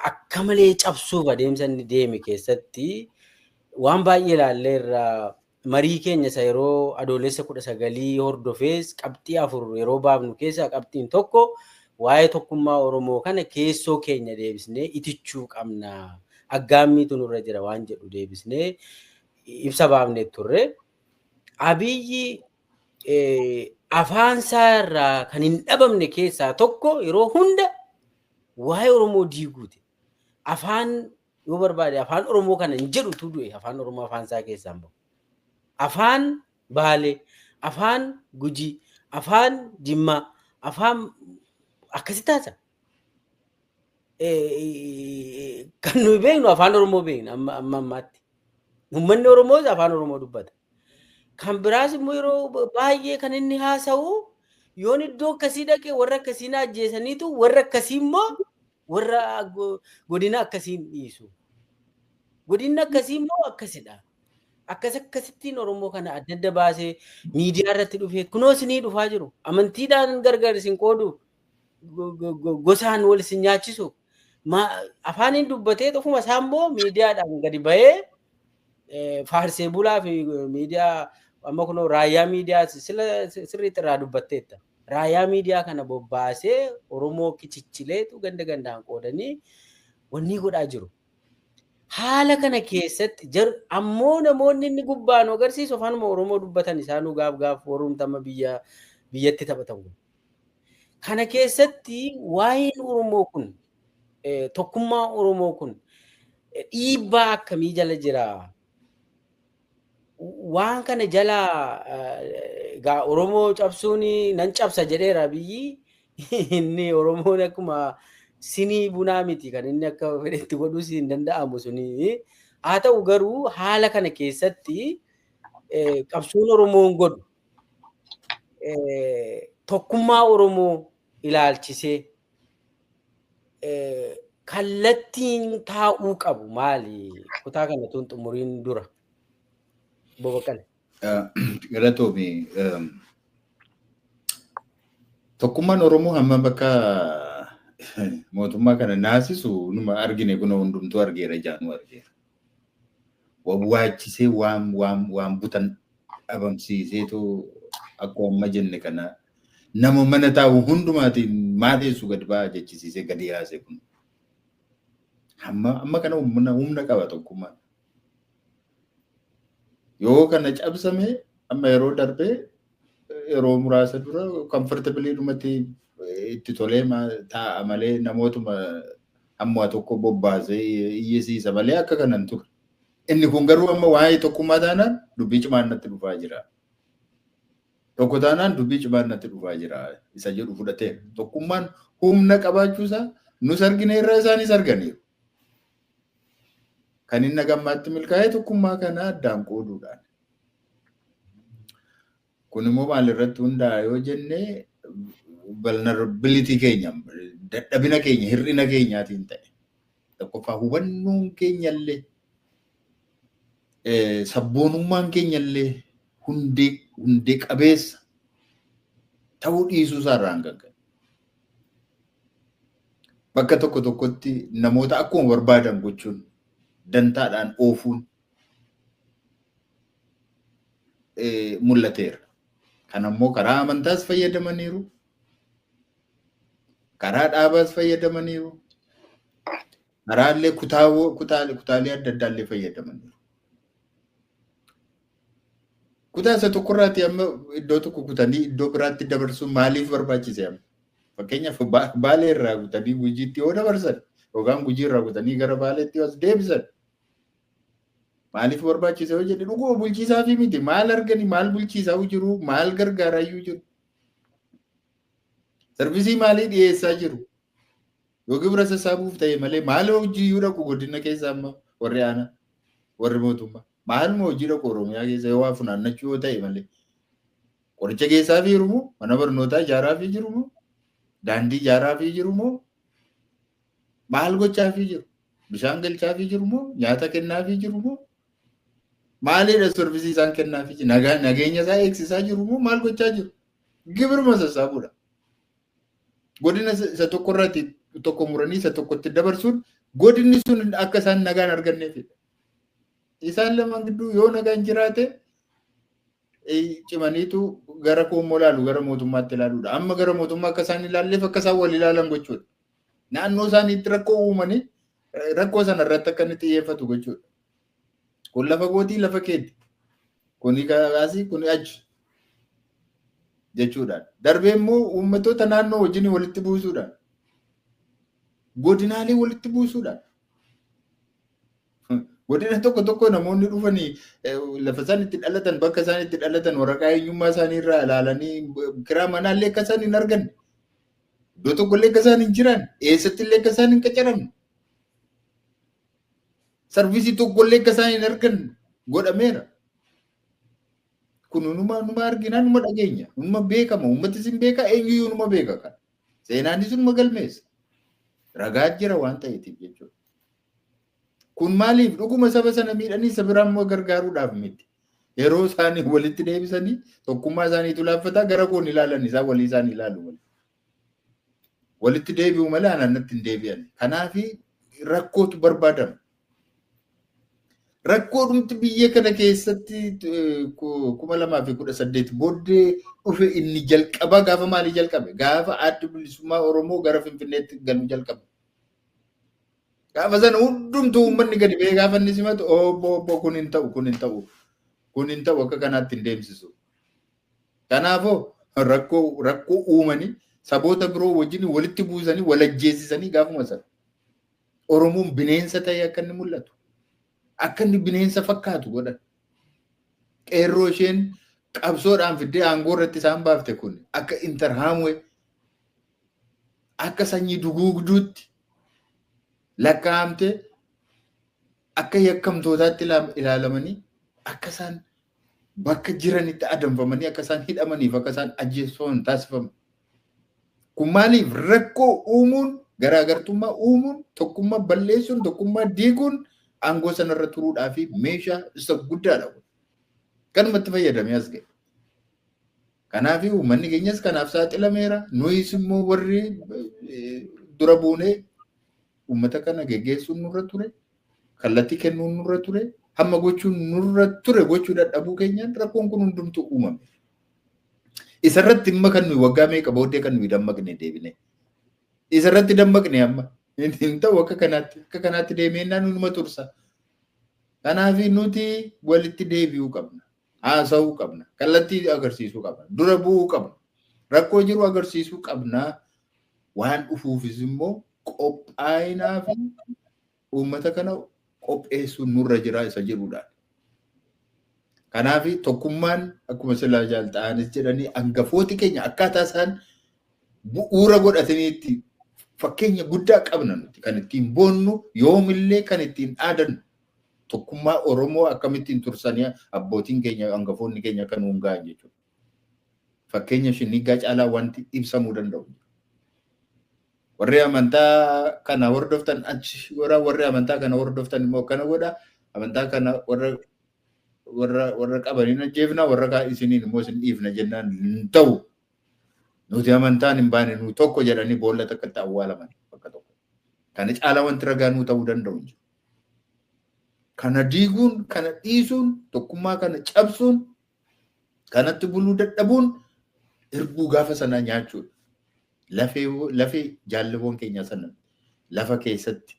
akka malee cabsuuf adeemsa inni deeme keessatti waan baay'ee ilaallee irraa marii keenya isa yeroo adoolessa 19 hordofees qabxii 4 yeroo baafnu keessaa qabxiin tokko waa'ee tokkummaa Oromoo kana keessoo keenya deebisnee itichuu qabna. Aggaammiitu nurra jira waan jedhu deebisnee ibsa baafnee turre. Abiyyi afaan isaa irraa kan hin dhabamne keessaa tokko yeroo hunda waa'ee Oromoo diiguuti. Afaan yoo barbaade afaan Oromoo kana hin jedhutu du'e afaan Oromoo afaan isaa keessaa hin bahu. Afaan Baalee, afaan Gujii, afaan Jimmaa, afaan akkasii taasa. Kan nuyi beeknu afaan Oromoo beekna amma ammaatti. Uummanni Oromoos afaan Oromoo dubbata. Kan biraas immoo yeroo baay'ee kan inni haasa'u yoon iddoo akkasii dhaqee warra akkasiin ajjeesaniitu warra akkasii immoo warra godina akkasiin dhiisu. Godinni akkasii immoo akkasidha. Akkasittiin Oromoo kana adda adda baasee miidiyaa irratti dhufee kunoo isinii dhufaa jiru. Amantiidhaan gargar isin qoodu gosaan wal isin nyaachisu. Afaaniin dubbatee tokkuma isaan immoo miidiyaadhaan gadi bahee faarsee bulaa fi miidiyaa amma kunoo raayyaa miidiyaa sirriitti irraa dubbatteetta. Raayyaa miidiyaa kana bobbaasee Oromoo kichichileetu ganda gandaan qoodanii wanni godhaa jiru. Haala kana keessatti ammoo namoonni inni gubbaan agarsiisu afaanuma Oromoo dubbatan isaanuu gaaf warumtama biyyatti taphatan. Kana keessatti waa'een Oromoo kun tokkummaa Oromoo kun dhiibbaa akkamii jala jira? Waan kana jala gaa Oromoo cabsuun nan cabsa jedheera Abiyyi inni Oromoon akkuma sinii bunaa miti kan inni akka fedhetti godhuus hin danda'amu suni. Haa ta'u garuu haala kana keessatti qabsoon Oromoon godhu tokkummaa Oromoo ilaalchisee kallattiin taa'uu qabu maali? Kutaa kana tun xumuriin dura. Boboqale. Galatoomi. Tokkummaan Oromoo hamma bakka mootummaa kana naasisu numa argine kun hundumtuu argeera jaanu argeera. Wawaachisee waan butan dhabamsiiseetu akkuma amma jenne kana nama mana taa'u hundumaatiin maateessu gad ba'aa jechisiisee gadi yaase kun. Amma kana humna qaba tokkummaan. Yoo kana cabsame amma yeroo darbee yeroo muraasa dura comfortably dhumatti itti tolee taa'a malee namootuma amma tokko bobbaasee iyyisiisa malee akka kanan ture. Inni kun garuu amma waa'ee tokkummaa taanaan dubbii cimaan natti dhufaa jira. Tokko taanaan dubbii cimaan natti dhufaa jira. Isa jedhu fudhatee tokkummaan humna qabaachuusaa nus argine irraa isaanis arganiiru. Kan inni gammaatti milkaa'ee tokkummaa kana addaan qooduudhaan. Kun immoo maalirratti hundaa'a yoo jenne vulnerability keenya, dadhabina keenya, hir'ina keenyaatiin ta'e. Tokkoffaa hubannoon keenyallee, sabboonummaan keenyallee hundee qabeessa ta'uu dhiisuu isaarraan gaggara. Bakka tokko tokkotti namoota akkuma barbaadan gochuun dantaadhaan oofuun mul'ateera. Kan ammoo karaa amantaas fayyadamaniiru, karaa dhaabaas fayyadamaniiru, karaallee kutaalee adda addaallee fayyadamaniiru. Kutaa isa tokkorraati amma iddoo tokko kutanii iddoo biraatti dabarsuun maaliif barbaachise amma? Fakkeenyaaf Baalee irraa kutanii Gujiitti yoo dabarsan yookaan Gujii irraa kutanii gara Baaleetti as deebisan maaliif barbaachise yoo jedhe dhuguma bulchiisaa fi miti maal argani maal bulchiisaa jiru maal gargaarayyuu jiru sarvisii maalii dhiyeessaa jiru yoo gibira sassaabuuf ta'e malee maal hojiiyyuu dhaqu godina keessa amma warri aanaa warri mootummaa maal hojii dhaqu Oromiyaa keessa yoo waa funaannachuu yoo ta'e malee qoricha keessaa fi jiru moo mana barnootaa ijaaraa fi jiru moo daandii ijaaraa fi jiru moo maal gochaa fi jiru bishaan galchaa fi jiru moo nyaata kennaa fi jiru moo maalidha sarvisii isaan kennaa fi jiru nageenya isaa eegsisaa jiru moo maal gochaa jiru gibiruma sassaabuudha. Godina isa tokko irratti tokko muranii isa tokkotti dabarsuun godinni sun akka isaan nagaan arganneefidha. Isaan lamaan gidduu yoo nagaan jiraate cimaniitu gara koommoo ilaalu gara mootummaatti ilaaluudha. Amma gara mootummaa akka isaan ilaalleef akka isaan wal ilaalan gochuudha. Naannoo isaaniitti rakkoo uumanii rakkoo sana irratti akka inni xiyyeeffatu gochuudha. Kun lafa gootii lafa keetti. Kuni kaasii kuni achi jechuudha. Darbee immoo uummattoota naannoo wajjin walitti buusuudhaan godinaalee walitti buusuudhaan godina tokko tokko namoonni dhufanii lafa isaan itti dhalatan bakka isaan itti dhalatan waraqaa eenyummaa isaanii irraa ilaalanii kiraa manaallee akka isaan hin arganne iddoo tokkollee akka isaan hin jiran eessatti illee akka isaan hin qacaramne sarvisii tokkollee akka isaan hin arganne godhameera. Kun numa arginaa numa dhageenya numa beekama uummatni sin beeka eenyuyyuu numa beeka kan seenaanis numa galmeessa ragaa jira waan ta'eetiif jechuudha. Kun maaliif dhuguma saba sana miidhanii isa biraan immoo gargaaruudhaaf miti. Yeroo isaanii walitti deebisanii tokkummaa isaaniitu laaffataa gara koon ilaalan isaa walii isaanii ilaalu malee. Walitti deebi'u malee aanannatti hin deebi'an. Kanaaf rakkootu barbaadama. Rakkoodhumti biyya kana keessatti 2018 booddee dhufe inni jalqaba gaafa maalii jalqabe? Gaafa adda bilisummaa Oromoo gara Finfinneetti galuu jalqabe. Gaafa sana hundumtuu uummanni gadi ba'ee gaafa inni simatu obbo kun hin ta'u akka kanaatti hin deemsisu. Kanaafuu rakkoo uumanii saboota biroo wajjin walitti buusanii wal ajjeesisanii gaafuma sana Oromoon bineensa ta'e akka inni mul'atu. Akka inni bineensa fakkaatu godhan. Qeerroo isheen qabsoodhaan fiddee aangoo irratti isaan baafte kun akka intarhaamwe akka sanyii duguugduutti lakkaa'amte akka yakkamtootaatti ilaalamanii akka isaan bakka jiranitti adamfamanii akka isaan hidhamaniif akka isaan ajjeefaman taasifamu. Kun maaliif rakkoo uumuun garaagartummaa uumuun tokkummaa balleessuun tokkummaa diiguun aangoo sanarra turuudhaa fi meeshaa isa guddaadha. Kanumatti fayyadamee as ga'e. Kanaaf uummanni keenyas kanaaf saaxilameera. Nuyis immoo warri dura buunee uummata kana geggeessuun nurra ture. Kallattii kennuun nurra ture. Hamma gochuun nurra ture gochuu dadhabuu keenyaan rakkoon kun hundumtuu uumame. Isarratti dhimma kan nuyi waggaa meeqa booddee kan nuyi dammaqne deebine. Isarratti dammaqne amma. Hin ta'u akka kanaatti deemeenyaa numa tursa. Kanaaf nuti walitti deebi'uu qabna. Haasa'uu qabna. Kallattii agarsiisuu qabna. Dura bu'uu qabna. Rakkoo jiru agarsiisuu qabna. Waan dhufuufis immoo qophaa'inaa fi uummata kana qopheessuun nurra jira isa jedhudha. Kanaaf tokkummaan akkuma silaa jaalta'anis jedhanii hangafooti keenya akkaataa isaan bu'uura godhataniitti fakkeenya guddaa qabna nuti kan ittiin boonnu yoomillee kan ittiin dhaadannu tokkummaa Oromoo akkamittiin tursanii abbootiin keenya hangafoonni keenya kan nuun ga'an jechuudha. Fakkeenya Shinnigaa caalaa wanti ibsamuu danda'u. Warri amantaa kana hordoftan achi warri amantaa kana hordoftan immoo kana godha amantaa kana warra qabaniin ajjeefna warra isiniin immoo isin dhiifna jennaan hin ta'u. Nuti amantaan hin baane nu tokko jedhanii boolla takkatti awwaalaman bakka tokko. Kana caalaa wanti ragaa nuu ta'uu danda'u. Kana diiguun, kana dhiisuun, tokkummaa kana cabsuun, kanatti buluu dadhabuun erguu gaafa sanaa nyaachuudha. Lafee jaallattoon keenya sana lafa keessatti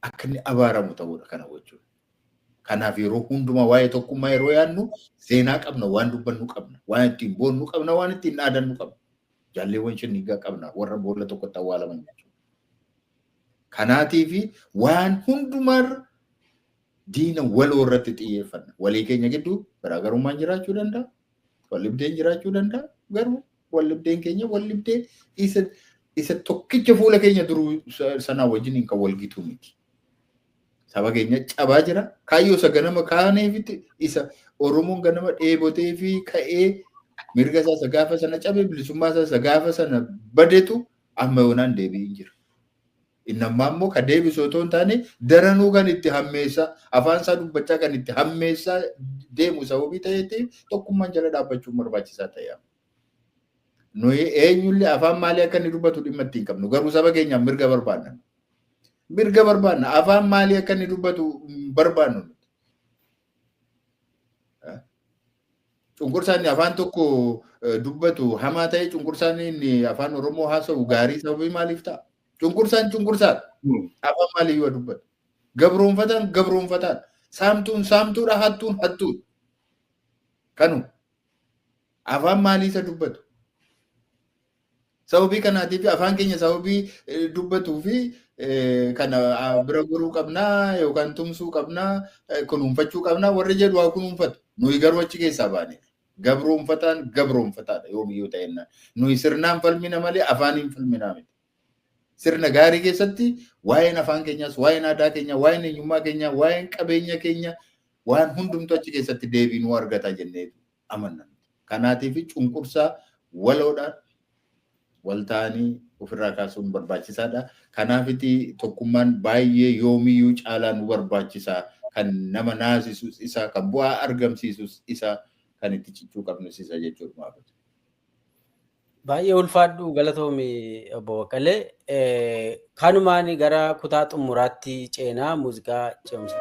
akka inni abaaramu ta'uudha kana gochuudha. Kanaaf yeroo hundumaa waa'ee tokkummaa yeroo yaadnu seenaa qabna, waan dubbannu qabna, waan ittiin boonnu qabna, waan ittiin dhaadannu qabna. Jaallattoon Shinnigaa qabna warra boolla tokkotti awwaalaman jechuudha. Kanaatiif waan hundumaa diina waloo irratti xiyyeeffanna. Walii keenya gidduu garaagarummaan jiraachuu danda'a. Wallibdeen jiraachuu danda'a. Garuu wallibdeen keenya wallibdee isa tokkicha fuula keenya duruu sanaa wajjin kan walgituu miti. Saba keenya cabaa jira. Kaayyoo isa ganama kaaneefitti isa Oromoon ganama dheebotee fi ka'ee mirga isaa gaafa sana cabe bilisummaa isaa gaafa sana badetu amma yoonaan deebiin jira. Innammaa immoo kan deebisu otoo hin taane daranuu kan itti hammeessaa afaan isaa dubbachaa kan itti hammeessaa deemu sababii ta'eetiif tokkummaan jala dhaabbachuun barbaachisaa ta'e. Nuyi eenyullee afaan maalii akka inni dubbatu dhimma ittiin qabnu garuu saba keenyaaf mirga barbaanna. Mirga barbaanna afaan maalii akka inni dubbatu barbaannu. Cunqursaan afaan tokko dubbatu hamaa ta'e cunqursaan inni afaan Oromoo haasa'u gaarii sababii maaliif ta'a? Cunqursaan afaan maalii yoo dubbatu? Gabroonfataan saamtuun saamtuudha hattuun hattuudha. Kanu afaan maalii isa dubbatu? Sababii kanaatiif afaan keenya sababii dubbatuu fi kana bira goruu qabnaa yookaan tumsuu qabnaa kunuunfachuu qabnaa warri jedhu haa kunuunfatu. Nuyi garuu achi keessaa baane gabroonfataadha yoomiyyuu ta'ennaan. Nuyi sirnaan falmina malee afaaniin falminaa miti. Sirna gaarii keessatti waa'een afaan keenyaas, waa'een aadaa keenya, waa'een eenyummaa keenya, waa'een qabeenya keenya waan hundumtuu achi keessatti deebii nu argata jennee amanna. Kanaatiif cunqursaa waloodhaan wal ta'anii ofirraa kaasuun barbaachisaadha. Kanaafiti tokkummaan baay'ee yoomiyyuu caalaa nu barbaachisaa kan nama naasisus isa kan bu'aa argamsiisus isa kan itti cichuu qabnus isa jechuudha. Baay'ee ulfaadhu galatoomi obbo Baqqalee. Kanumaan gara kutaa xumuraatti ceenaa muuziqaa ce'umsa.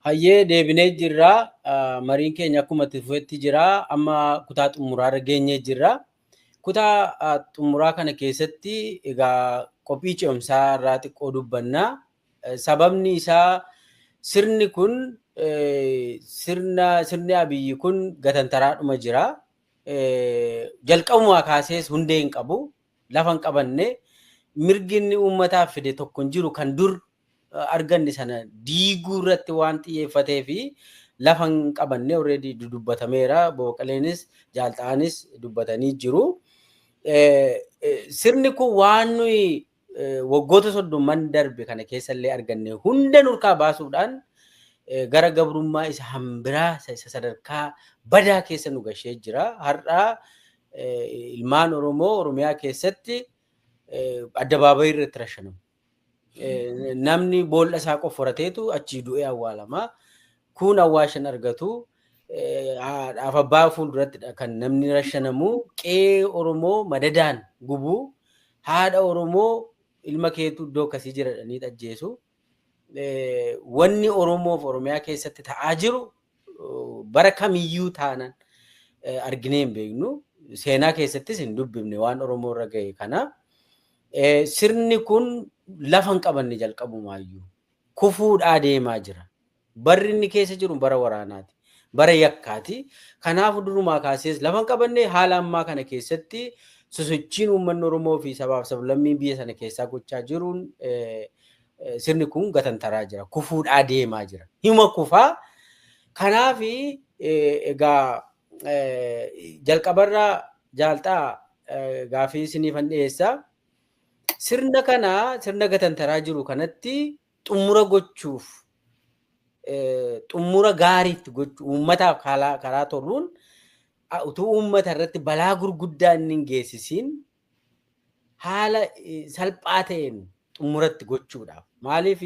Hayyee deebinee jirra. Mariin keenya akkuma itti fufetti jira. Amma kutaa xumuraarra geenyee jirra. kutaa xumuraa kana keessatti egaa qophii ce'umsaa irraa xiqqoo dubbannaa. Sababni isaa sirni kun sirni Abiyyi kun gatantaraadhuma jira. Jalqabumaa kaasees hundee hin qabu, lafa hin qabanne, mirgi inni uummataaf fide tokko hin jiru kan dur arganne sana diiguu irratti waan xiyyeeffatee fi lafa hin qabanne already dubbatameera. Booqaleenis jaalta'anis dubbatanii jiru. Sirni kun waan nuyi waggoota 30 darbe kana keessallee arganne hunda nurkaa baasuudhaan gara gabrummaa isa hambiraa isa sadarkaa badaa keessa nu gashee jira. Har'aa ilmaan Oromoo Oromiyaa keessatti addabaabayii irratti rashanamu. Namni boolla isaa qofforateetu achii du'ee awwaalama. Kun awwaashan argatu. Afabbaa fuulduratti kan namni rashanamu. Qe'ee Oromoo madadaan gubu. Haadha Oromoo ilma keetu iddoo akkasii jiradhanii ajjeesu. Wanni Oromoof Oromiyaa keessatti ta'aa jiru bara kamiyyuu taanan arginee hin beeknu. Seenaa keessattis hin dubbifne waan Oromoo irra ga'e kana. Sirni kun lafa hin qabanne jalqabumaayyuu kufuudhaa deemaa jira. Barri inni keessa jiru bara waraanaati. Bara yakkaati. Kanaaf durumaa kaasees lafa hin qabanne haala ammaa kana keessatti sosochiin uummanni Oromoo fi sabaaf sablammiin biyya sana keessaa gochaa jiruun sirni kun gatantaraa jira. Kufuudhaa deemaa jira. Hima kufaa. Kanaaf egaa jalqabarraa jaaltaa gaafii isiniifan dhiyeessaa. Sirna kana sirna gatantaraa jiru kanatti xumura gochuuf xumura gaariitti gochuu uummataaf karaa tolchuun utuu uummata irratti balaa gurguddaa inni hin geessisiin haala salphaa ta'een xumuratti gochuudhaaf. Maaliif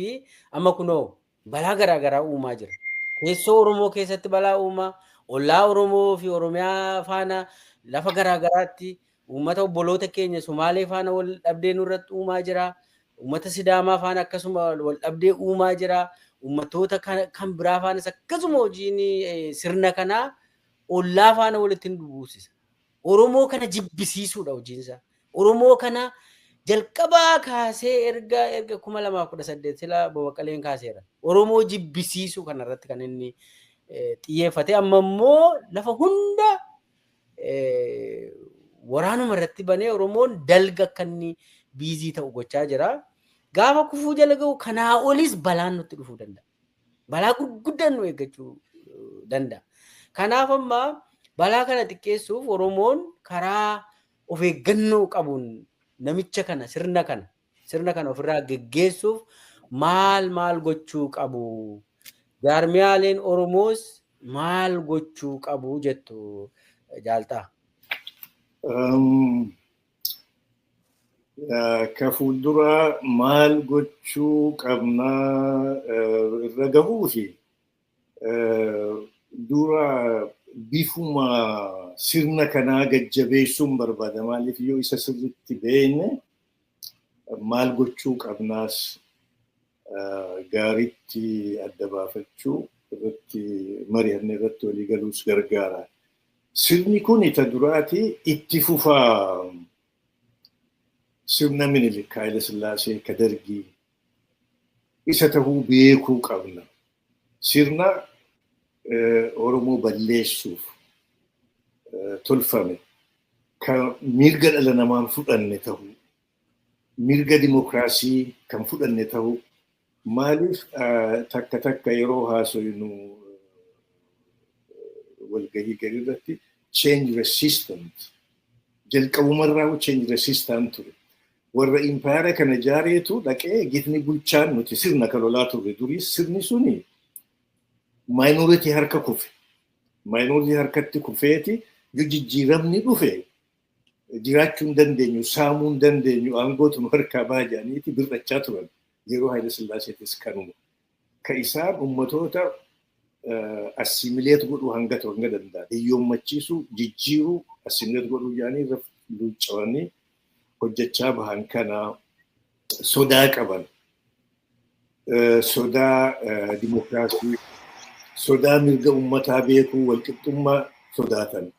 amma kunoo balaa garaagaraa uumaa jira. Keessoo Oromoo keessatti balaa uumaa, ollaa Oromoo fi Oromiyaa faana lafa garaagaraatti uummata obboloota keenya Sumaalee faana wal dhabdee nurratti uumaa jira. Uummata Sidaamaa faana akkasuma wal dhabdee uumaa jira. Uummattoota kan biraa faanas akkasuma hojiin sirna kanaa ollaa faana walitti hin buusisa. Oromoo kana jibbisiisuudha hojiinsa. Oromoo kana jalqabaa kaasee erga 2018 sila Booqaleen kaaseera. Oromoo jibbisiisuu kanarratti kan inni xiyyeeffate. Amma immoo lafa hunda waraanuma irratti banee Oromoon dalga akka inni biizii ta'u gochaa jira. Gaafa kufuu jala ga'u kanaa olis balaan nutti dhufuu danda'a. Balaa gurguddaan nu eeggachuu danda'a. Kanaaf amma balaa kana xiqqeessuuf Oromoon karaa of eeggannoo qabuun namicha kana sirna kana ofirraa geggeessuuf maal gochuu qabu? Jaarmiyaaleen Oromoos maal gochuu qabu jettu jaaltaa? Ka fuuldura maal gochuu qabnaa irra gahuu fi dura bifuma sirna kanaa gajjabeessuun barbaada. Maaliif yoo isa sirriitti beekne maal gochuu qabnaas gaariitti adda baafachuu irratti mari'annee irratti walii galuus gargaara. Sirni kun isa duraati itti fufaa sirna Minilik Haayile Sillaasee ka Dargii isa tahuu beekuu qabna. Sirna Oromoo balleessuuf tolfame kan mirga dhala namaan fudhanne tahuu, mirga dimokiraasii kan fudhanne tahuu. Maaliif takka yeroo haasofnu walgahii gadi irratti change resistant jalqabumarraa change resistant ture. Warra impaayara kana jaareetu dhaqee gitni bulchaan nuti sirna kan lolaa turre durii sirni suni minority harka kufe. Minority harkatti kufeeti yoo jijjiiramni dhufe jiraachuu hin dandeenyu, saamuu hin dandeenyu, aangootuma harkaa baajaniiti birrachaa turan. Yeroo Haayile Sillaaseetis kanuma. Ka isaan ummatoota assimileet godhuu hanga ta'u hanga danda'a. Hiyyoommachiisuu, jijjiiruu, assimileet godhuu jaanii irra luuccawanii hojjechaa bahan kana sodaa qaban. Sodaa dimokiraasii, sodaa mirga ummataa beekuu, walqixxummaa sodaatan.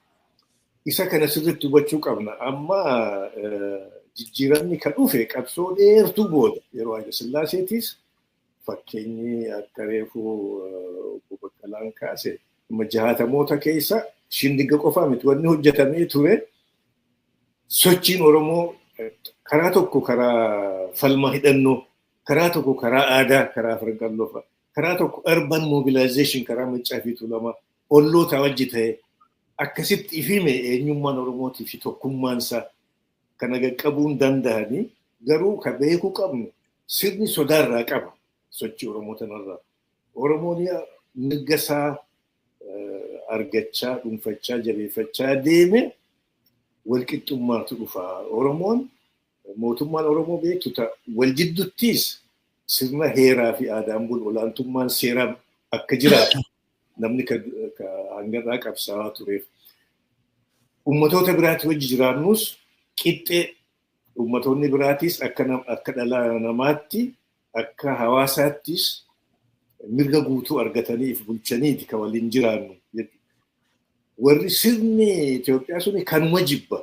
isa kana sirriitti hubachuu qabna. Amma jijjiiramni kan dhufe qabsoo dheertuu booda yeroo Haile Sillaaseetis fakkeenyi akka reefuu obbo Baqqalaan kaase 60moota keessa shindiga qofaa miti wanni hojjetamee ture sochiin Oromoo karaa tokko karaa falma hidhannoo, karaa tokko karaa aadaa, karaa farqalloo, karaa tokko urban mobilization karaa Maccaa fi Tuulamaa olloota wajji ta'e akkasitti ifime eenyummaan Oromootii fi tokkummaan isaa kana qaqqabuun danda'anii garuu kan beekuu qabnu sirni sodaarraa qaba sochii Oromoo tanarraa. Oromoon mirga isaa argachaa, dhuunfachaa, jabeeffachaa deeme walqixxummaatu dhufa. Oromoon mootummaan Oromoo beektu wal jidduttis sirna heeraa fi aadaan bulu olaantummaan seeraa akka jiraatu namni hangarraa qabsaa'aa tureef. Ummatoota biraatti wajji jiraannus qixxee ummatoonni biraatis akka dhala namaatti akka hawaasaattis mirga guutuu argataniif bulchaniiti kan waliin jiraannu. Warri sirni Itoophiyaa suni kanuma jibba.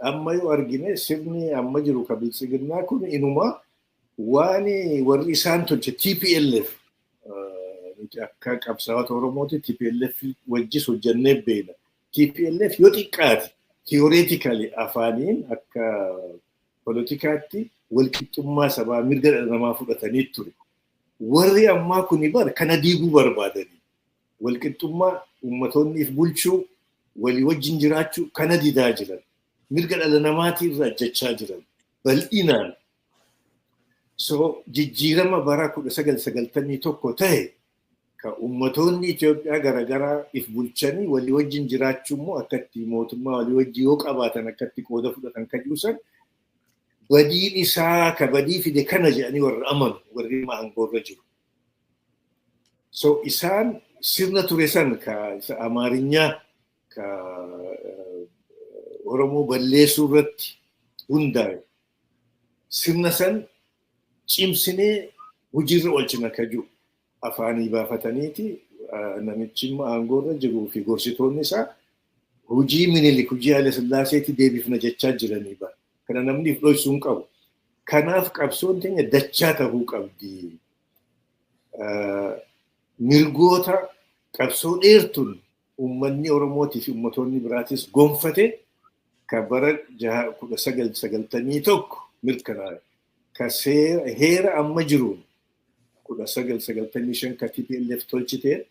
Amma yoo argine sirni amma jiru kan bilisiginnaa kun inuma waan warri isaan tolche TPLF akka qabsaa'ota Oromooti TPLF wajjis hojjannee beena. TPLF yoo xiqqaate theoretically afaaniin akka politikaatti walqixxummaa sabaa mirga dhala namaa fudhatanii ture. Warri ammaa kuni kana diiguu barbaadanii walqixxummaa ummatoonniif bulchuu walii wajjin jiraachuu kana didaa jiran. Mirga dhala namaatii irraa jechaa jiran bal'inaan. So jijjiirama bara 1991 ta'e ka ummatoonni Itoophiyaa garaagaraa if bulchanii walii wajjin jiraachuu immoo akkatti mootummaa walii wajjin yoo qabaatan akkatti qooda fudhatan kan jirusan badiin isaa ka badii fide kana jedhanii warra amanu warri aangoorra jiru. So isaan sirna ture san ka isa Amaarinyaa ka Oromoo balleessuu irratti hundaa'e sirna san cimsinee hojiirra oolchina ka jiru afaanii baafataniiti namichi aangoorra jiruu fi gorsitoonni isaa hojii Minilik hojii Haile Sillaaseetti deebifna jechaa jiranii bara. Kana namni dhoksuu hin qabu. Kanaaf qabsoon teenya dachaa ta'uu qabdi. Mirgoota qabsoo dheertuun uummanni Oromootii fi uummattoonni biraatis gonfate kan bara 1991 mirkanaa'e. Ka heera amma jiruun 1995 ka TPLF tolchite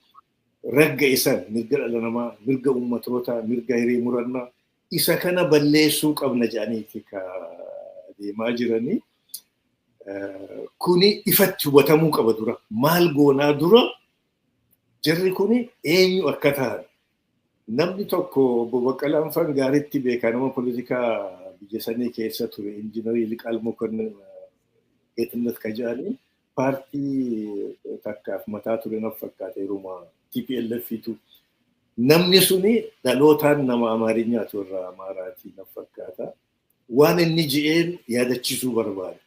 ragga isan mirga dhala namaa, mirga uummatootaa, mirga hiree murannaa isa kana balleessuu qabna jedhaniiti ka deemaa jiranii. Kuni ifatti hubatamuu qaba dura. Maal goonaa dura jarri kuni eenyu akka ta'an. Namni tokko obbo Baqqalaan Faan gaariitti beekaa nama politikaa biyya sanii keessa ture injiinarii Liqaal Mokonnin Geetnet ka jedhanii paartii takkaaf mataa ture naf fakkaate yeruma TPLFitu. Namni suni dhalootaan nama Amaarinyaatu irraa Amaaraatii naf fakkaata. Waan inni je'een yaadachiisuu barbaada.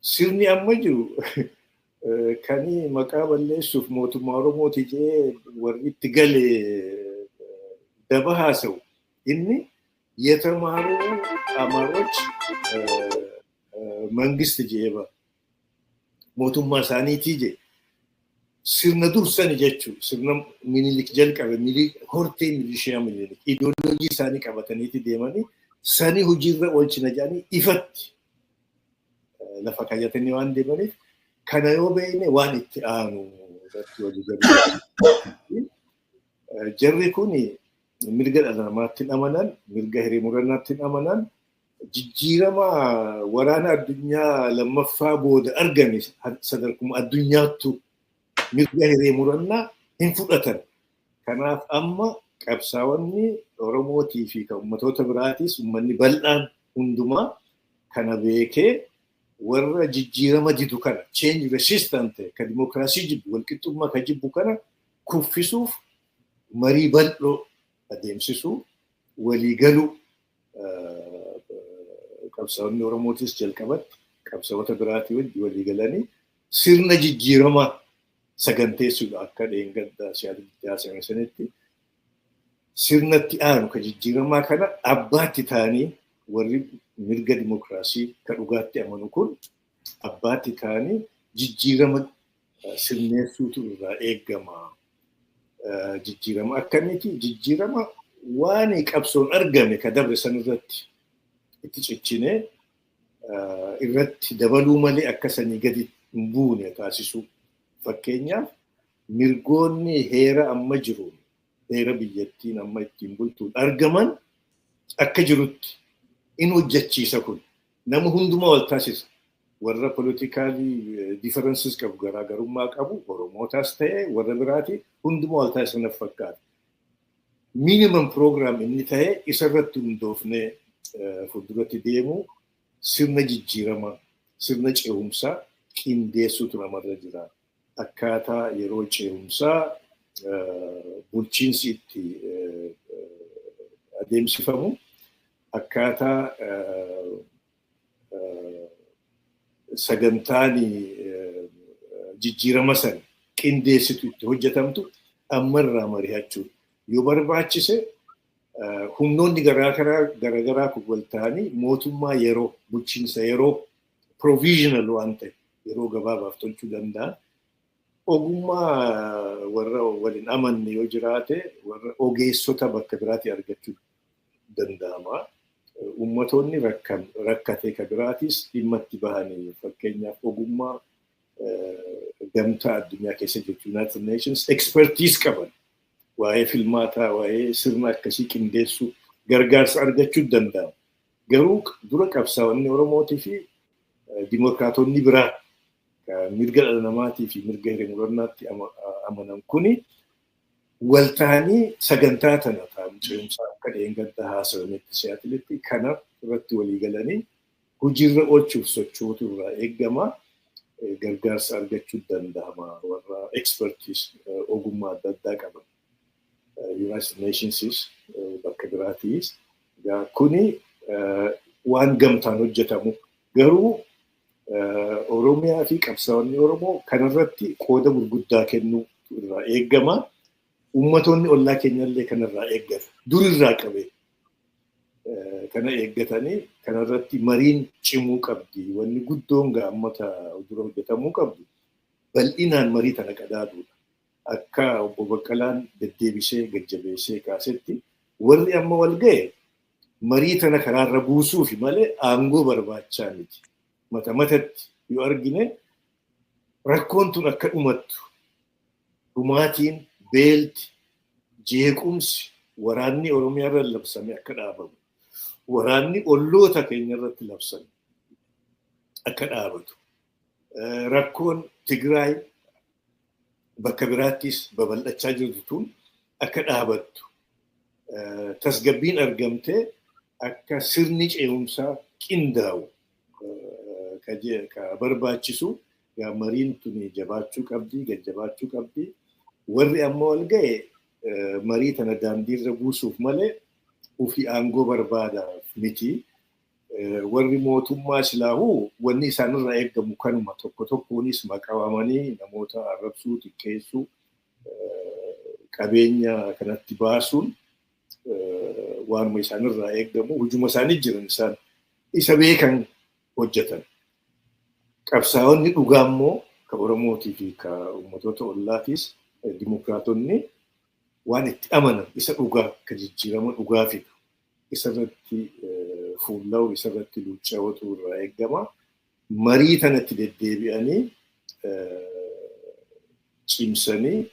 Sirni amma jiru kani maqaa balleessuuf mootummaa Oromooti je'ee warri itti galee daba haasa'u. Inni የተማሩ አማሮች መንግስት ጀባ mootummaa isaaniitii je sirna dursan jechuun sirna Minilik jalqabe hortee milishiyaa Minilik ideoloojii isaanii qabataniiti deemanii sani hojiirra oolchina jedhanii ifatti lafa kaayatanii waan deemaniif kana yoo beekne waan itti aanu irratti hojii gabii. Jarri kuni mirga dhala namaatti amanan, mirga hiree murannaatti amanan, jijjiirama waraana addunyaa lammaffaa booda argame sadarkuma addunyaattu mirga hiree murannaa hin fudhatan. Kanaaf amma qabsaa'onni Oromootii fi kan ummatoota biraatis ummanni bal'aan hundumaa kana beekee warra jijjiirama didu kana change resistant ka dimokiraasii jibbu walqixxummaa ka jibbu kana kuffisuuf marii bal'oo adeemsisuu walii galuu qabsaa'onni Oromootis jalqabatti qabsaa'ota biraatii wajji walii galanii sirna jijjiiramaa saganteessuudha akka dheengaddaa siyaasatti haasa'ame sanitti sirnatti aanu ka jijjiiramaa kana abbaatti ta'anii warri mirga dimokiraasii ka dhugaatti amanu kun abbaatti ta'anii jijjiirama sirneessuutu irraa eegama. Jijjiirama akkamiiti? Jijjiirama waan qabsoon argame ka dabre san irratti itti ciccinee irratti dabaluu malee akka sanii gadi hin buune taasisuu. Fakkeenyaaf mirgoonni heera amma jiru heera biyyattiin amma ittiin bultuun argaman akka jirutti in hojjechiisa kun nama hundumaa wal taasisa. Warra politikaalii differences qabu garaagarummaa qabu Oromootaas ta'e warra biraati hundumaa wal taasisan fakkaata. Minimum program inni ta'e isarratti hundoofnee fuulduratti deemu sirna jijjiirama sirna ce'umsaa qindeessuutu namarra jira. Akkaataa yeroo ce'umsaa bulchiinsi itti adeemsifamu akkaataa sagantaan jijjiirama san qindeessitu itti hojjetamtu ammarraa mari'achuudha. Yoo barbaachise humnoonni garaagaraa wal ta'anii mootummaa yeroo bulchiinsa yeroo provisional waan ta'e yeroo gabaabaaf tolchuu danda'an ogummaa warra waliin amanne yoo jiraate warra ogeessota bakka biraatti argachuu danda'ama. Ummatoonni rakkatee ka biraatis dhimma itti bahanii fakkeenyaaf ogummaa gamtaa addunyaa keessa jechuun United Nations expertise qaban waa'ee filmaataa waa'ee sirna akkasii qindeessuu gargaarsa argachuu danda'ama. Garuu dura qabsaa'onni Oromootii fi dimokiraatonni biraa mirga dhala namaatii fi mirga hiree murannaatti amanan kuni wal ta'anii sagantaa tana ta'an ce'umsaa akka dheengaddaa haasawametti siyaatilitti kana irratti walii galanii hojiirra oolchuuf sochootu irraa eegama gargaarsa argachuu danda'ama warra expertise ogummaa adda addaa qaban United Nations bakka biraatiis kuni waan gamtaan hojjetamu garuu Oromiyaa fi qabsaa'onni Oromoo kanarratti qooda gurguddaa kennuu irraa eegama. Ummatoonni ollaa keenyallee kanarraa eeggatu. Durirraa qabee kana eeggatanii kanarratti mariin cimuu qabdi. Wanni guddoon gaammata dura hojjetamuu qabdu. Bal'inaan marii tana qadaaduudha. Akka obbo Baqqalaan deddeebisee gajjabeessee kaasetti warri amma wal ga'e marii tana karaarra buusuufi malee aangoo barbaachaa miti. Mata matatti yoo argine rakkoon tun akka dhumattu dhumaatiin beelti jeequmsi waraanni Oromiyaa irra labsame akka dhaabamu waraanni olloota keenya irratti labsame akka dhaabatu rakkoon Tigraay bakka biraattis babal'achaa jirtu tun akka dhaabattu tasgabbiin argamtee akka sirni ce'umsaa qindaa'u ka barbaachisu mariin tuni jabaachuu qabdi gajjabaachuu qabdi. Warri amma wal ga'e marii tana daandiirra buusuuf malee ofii aangoo barbaadaaf miti. Warri mootummaa silaahuu wanni isaanirraa eeggamu kanuma tokko tokkoonis maqawamanii namoota arrabsuu xiqqeessuu qabeenya kanatti baasuun waanuma isaanirraa eeggamu hujuma isaanii jiran isaan isa beekan hojjetan. Qabsaa'onni dhugaa immoo ka Oromootii fi ka ummatoota ollaatiis dimokiraatonni waan itti amanan isa dhugaa ka jijjiirama dhugaa fidu isarratti fuulla'u isarratti luucca'uutu irraa eegama. Marii tanatti deddeebi'anii cimsanii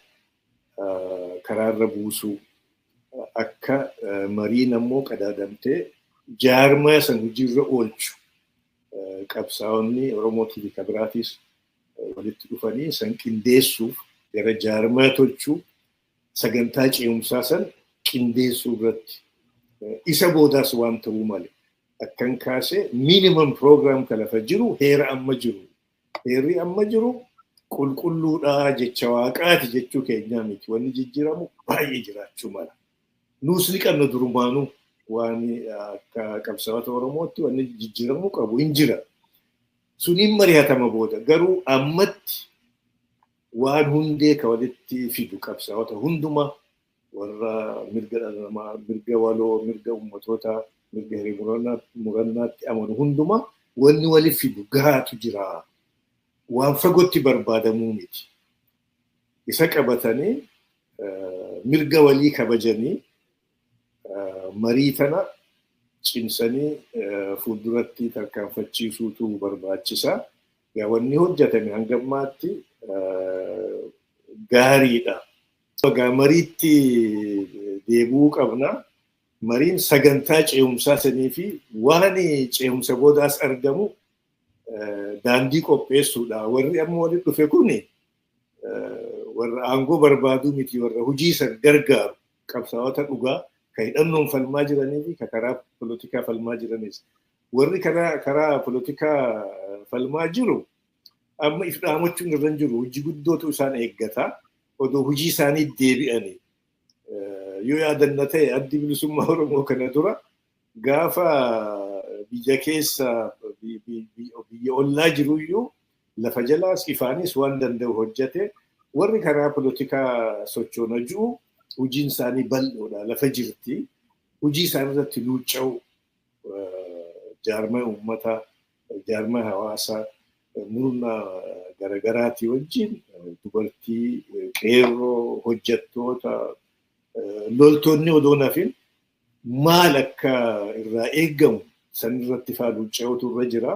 karaarra buusuu akka mariin ammoo qadaadamtee jaarmaa san hojiirra oolchu qabsaa'onni Oromootii fi ka biraatis walitti dhufanii san qindeessuuf gara jaarmaa tolchuu sagantaa ce'umsaa san qindeessuu irratti isa boodaas waan ta'uu male akkan kaasee minimum program ka lafa jiru heera amma jiru. Heerri amma jiru qulqulluudhaa jecha waaqaati jechuu keenyaa miti. Wanni jijjiiramu baay'ee jiraachuu mala. Nuus ni qabna durumaanuu waan akka qabsaa'ota Oromootti wanni jijjiiramuu qabu hin jira. Suniin mari'atama booda garuu ammatti waan hundee ka walitti fidu qabsaa'ota hundumaa warra mirga dhala namaa, mirga waloo, mirga uummatootaa, mirga hiree murannaatti amanu hundumaa wanni waliif fidu gahaatu jira. Waan fagootti barbaadamuu miti. Isa qabatanii mirga walii kabajanii marii tana cimsanii fuulduratti tarkaanfachiisuutu barbaachisa. Wanni hojjetame hanga ammaatti gaariidha. Mariitti deebi'uu qabna. Mariin sagantaa ce'umsaa sanii fi waan ce'umsa boodaas argamu daandii qopheessuudha. Warri amma walitti dhufe kuni warra aangoo barbaaduu miti, warra hojii san gargaaru qabsaa'ota dhugaa kan hidhannoon falmaa jiranii fi karaa polotikaa falmaa jiranis. Warri karaa polotikaa falmaa jiru amma if dhaamachuun irra jiru hojii guddootu isaan eeggata. Odoo hojii isaanii deebi'anii yoo yaadanna ta'e addi bilisummaa Oromoo kana dura gaafa biyya keessa biyya ollaa jiruyyuu lafa jalaas ifaanis waan danda'u hojjete. Warri karaa polotikaa sochoona jiru hojiin isaanii bal'oodha, lafa jirti. Hojii isaanii irratti luucca'u jaarmaa uummataa, jaarmaa hawaasaa, murna garaagaraatii wajjin dubartii, qeerroo, hojjettoota, loltoonni odoo nafin maal akka irraa eeggamu san irratti faa luucca'utu irra jira.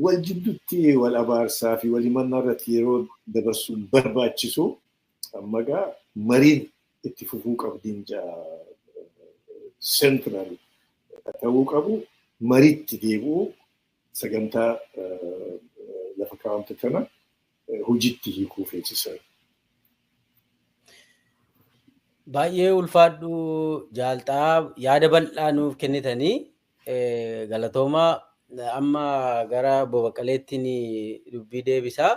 Wal jidduutti wal abaarsaa fi wal himannaa irratti yeroo dabarsuun barbaachisu. Amma gaa mariin itti fufuu qabdiin central ta'uu qabu. Mariitti deebi'uu sagantaa lafa kaa'amte kana hojiitti hiikuu feesisan. Baay'ee ulfaadhu jaaltaa yaada bal'aa nuuf kennitanii galatooma. Amma gara Bobaqqaleettiin dubbii deebisaa.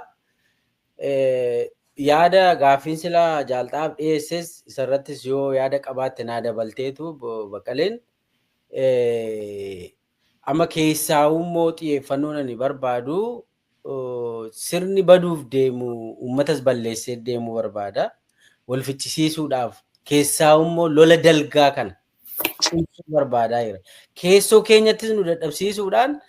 Yaada gaaffiin silaa jaaltaaf dhiyeesses isarrattis yoo yaada qabaatte naa dabalteetu Bobaqqaleen amma keessaa'ummoo xiyyeeffannoo ani barbaadu sirni baduuf deemu uummatas balleessee deemuu barbaada. Wal fichisiisuudhaaf keessaa'ummoo lola dalgaa kana cimsuu barbaadaa jira. Keessoo keenyattis nu dadhabsiisuudhaan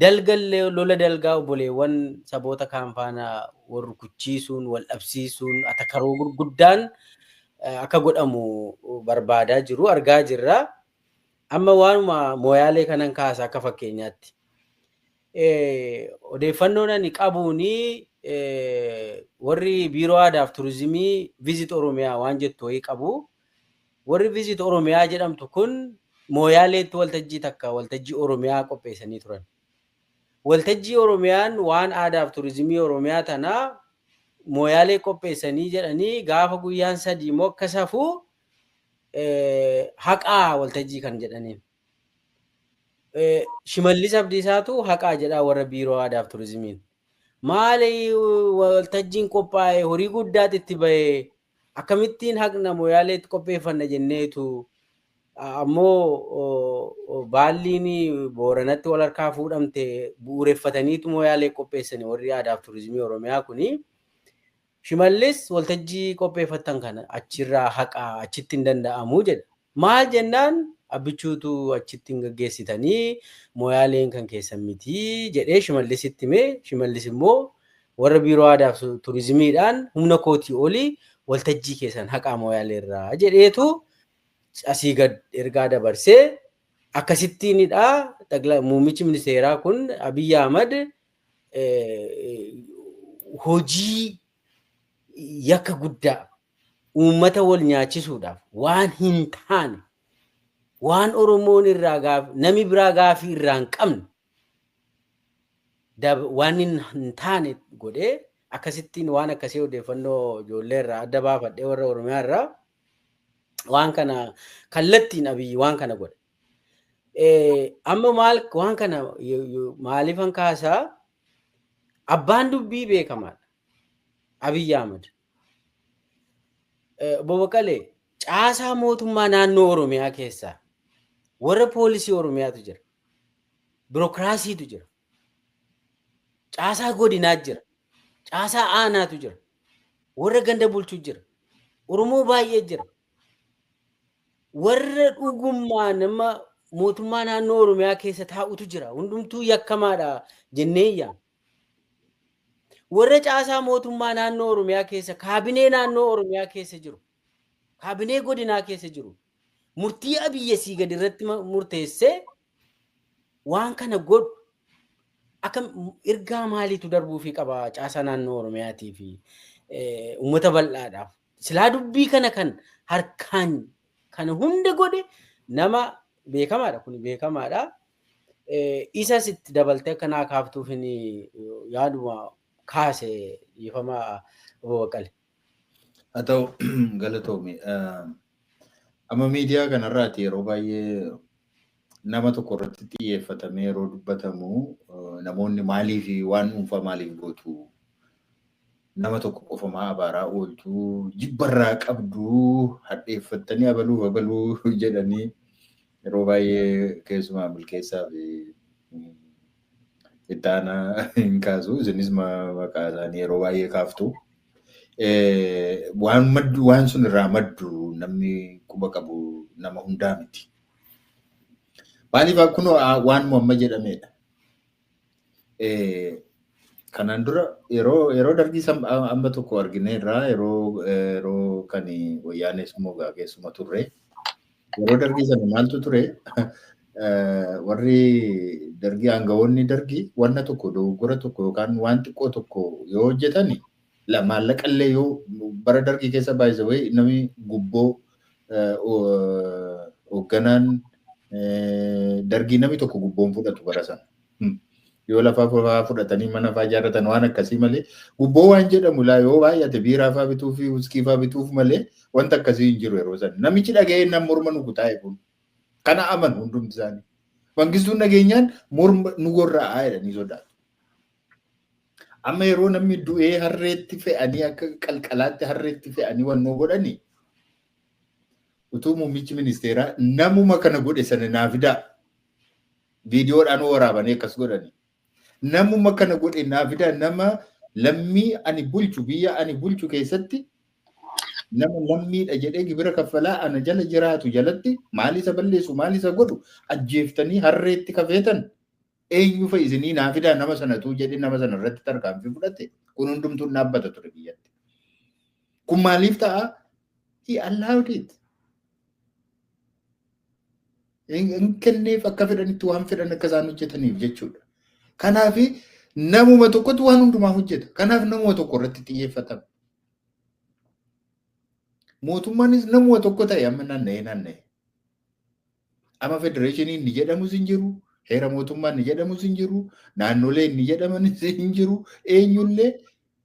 dalgallee lola dalgaa obboleewwan saboota kaan faana wal rukuchiisuun, wal dhabsiisuun atakaroo gurguddaan akka godhamu barbaadaa jiru argaa jirra. Amma waanuma mooyaalee kanan kaasa akka fakkeenyaatti. Odeeffannoon ani qabuuni warri biiroo aadaa fi turizimii viizit Oromiyaa waan jettu wayii qabu. Warri viizit Oromiyaa jedhamtu kun mooyaaleetti waltajjii Oromiyaa qopheessanii turan. Waltajjii Oromiyaan waan aadaa fi turizimii Oromiyaa tanaa mooyaalee qopheessanii jedhanii gaafa guyyaan 3 immoo akka safuu haqaa waltajjii kan jedhaniin. Shimallis Abdiisaatu haqaa jedhaa warra biiroo aadaa fi turizimiin. Maali waltajjiin qophaa'e horii guddaatti itti bahee akkamittiin haqna mooyaaleetti qopheeffanna jenneetu ammoo baalliin Booranatti wal harkaa fuudhamte bu'uureffataniitu mooyaalee qopheessanii warri aadaa fi turizimii Oromiyaa kuni. Shimallis waltajjii qopheeffatan kana achirraa haqaa achitti hin danda'amu jedha. Maal jennaan abbichuutu achitti hin gaggeessitanii mooyaaleen kan keessan miti jedhee Shimallisitti himee Shimallis immoo warra biiroo aadaa fi turizimiidhaan humna kootii olii waltajjii keessan haqaa mooyaaleerraa jedheetu asii gad ergaa dabarsee akkasittiinidha. Muummichi ministeeraa kun Abiy Ahmad hojii yakka guddaa uummata wal nyaachisuudhaaf waan hin taane waan Oromoon irraa nami biraa gaafii irraa hin qabne waan hin taane godhee akkasittiin waan akkasii odeeffannoo ijoollee irraa adda baafadhee warra Oromiyaa irraa waan kana kallattiin Abiy waan kana godhe. Amma waan kana maaliifan kaasaa abbaan dubbii beekamaadha Abiy Ahmad. Bobaqqalee caasaa mootummaa naannoo Oromiyaa keessaa warra poolisii Oromiyaatu jira. Birookiraasiitu jira. Caasaa godinaa jira. Caasaa aanaatu jira. Warra ganda bulchuu jira. Oromoo baay'ee jira. warra dhugummaa nama mootummaa naannoo Oromiyaa keessa taa'utu jira. Hundumtuu yakkamaadha jenneeyya. Warra caasaa mootummaa naannoo Oromiyaa keessa, kaabinee naannoo Oromiyaa keessa jiru, kaabinee godinaa keessa jiru, murtii abiyyasii gadi irratti murteessee waan kana godhu akka ergaa maaliitu darbuufii qaba caasaa naannoo Oromiyaatii fi uummata bal'aadhaaf. Silaa dubbii kana kan harkaan kana hunda godhe nama beekamaadha. Kun beekamaadha. Isas itti dabaltee kanaa kaaftuuf yaaduma kaase ifamaa Baqqalee. Haa ta'u galatoomii. Amma miidiyaa kanarraati yeroo baay'ee nama tokko irratti xiyyeeffatamee yeroo dubbatamu namoonni maaliif waan dhuunfaa maaliif gootu nama tokko qofamaa abaaraa oolchuu jibbarraa qabdu hadheeffattanii abaluu jedhanii yeroo baay'ee keessumaa milkeessaa fi ittaana hin kaasu. Isinis maqaa isaanii yeroo baay'ee kaaftu. Waan sun irraa maddu namni quba qabu nama hundaa miti. Maaliif akkuma waan amma jedhamedha. Kanaan dura yeroo dargii amma tokko argineerra yeroo kan wayyaanes mogaa keessuma turre. Yeroo dargii sana maaltu ture? Warri dargii aangawoonni dargii wanna tokko dogoggora tokko yookaan waan xiqqoo tokko yoo hojjetani maallaqallee yoo bara dargii keessa baay'isee namni gubboo hoogganaan dargii namni tokko gubboon fudhatu bara sana. Yoo lafaa fudhatanii mana faa ijaarratan waan akkasii malee gubboo waan jedhamu laa yoo baay'ate biiraa faa bituu fi wuskii faa bituuf malee wanta akkasii hin jiru yeroo sana. Namichi dhaga'ee nama morma nu kutaa'e kun kana aman hundumti isaanii. Mangistuun nageenyaan morma nu gorra'aa jedhanii sodaatu. Amma yeroo namni du'ee harreetti fe'anii akka qalqalaatti harreetti fe'anii wannoo godhanii utuu muummichi ministeeraa namuma kana godhe sana naa fidaa viidiyoodhaan waraabanii akkas godhanii. Namuma kana godhe naa fidaa nama lammii ani bulchu biyya ani bulchu keessatti nama lammiidha jedhee gibira kaffalaa ana jala jiraatu jalatti maal isa balleessu maal isa godhu ajjeeftanii harreetti kafeetan eenyu fa'isinii naa fidaa nama sanatu jedhee nama sana irratti tarkaanfii fudhate kun hundumtuun dhaabbata ture biyyatti. Kun maaliif ta'a? He allowed it. Hin kenneef akka fedhanitti waan fedhan akka isaan hojjetaniif jechuudha. Kanaaf namuma tokkotu waan hundumaa hojjeta. Kanaaf namuma tokko irratti xiyyeeffatama. Mootummaanis namuma tokko ta'e amma naanna'ee. Amma federeeshiniin ni jedhamus hin jiru. Heera mootummaan ni jedhamus hin jiru. Naannolee ni jedhamanis hin jiru. Eenyullee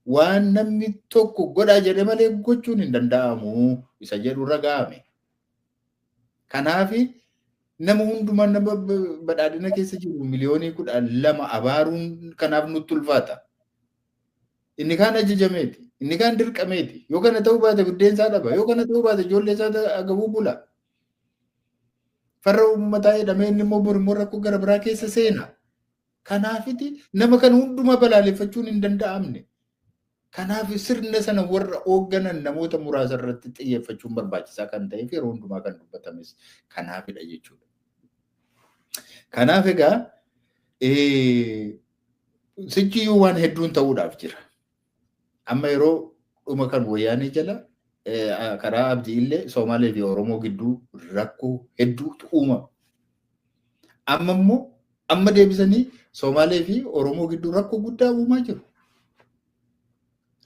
waan namni tokko godhaa jedhe malee gochuun hin danda'amu. Isa jedhu irra ga'ame. Kanaaf nama hundumaa nama badhaadhina keessa jiru miliyoonii 12 abaaruun kanaaf nutti ulfaata. Inni kaan ajajameeti. Inni kaan dirqameeti. Yoo kana ta'uu baate buddeen isaa dhaba. Yoo kana ta'uu baate ijoollee isaa agabuu bula. Farra uummataa jedhamee inni immoo borimmoo rakkoo gara biraa keessa seena. Kanaafiti nama kana hundumaa balaaleffachuun hin danda'amne. Kanaaf sirna sana warra hoogganan namoota muraasa irratti xiyyeeffachuun barbaachisaa kan ta'eef yeroo hundumaa kan dubbatames kanaafidha jechuudha. Kanaaf egaa sichiyyuu waan hedduun ta'uudhaaf jira. Amma yeroo dhuma kan wayyaanee jala karaa abdii illee Somaalee fi Oromoo gidduu rakkoo hedduutu uumama. Amma immoo amma deebisanii Somaalee fi Oromoo gidduu rakkoo guddaa uumaa jiru.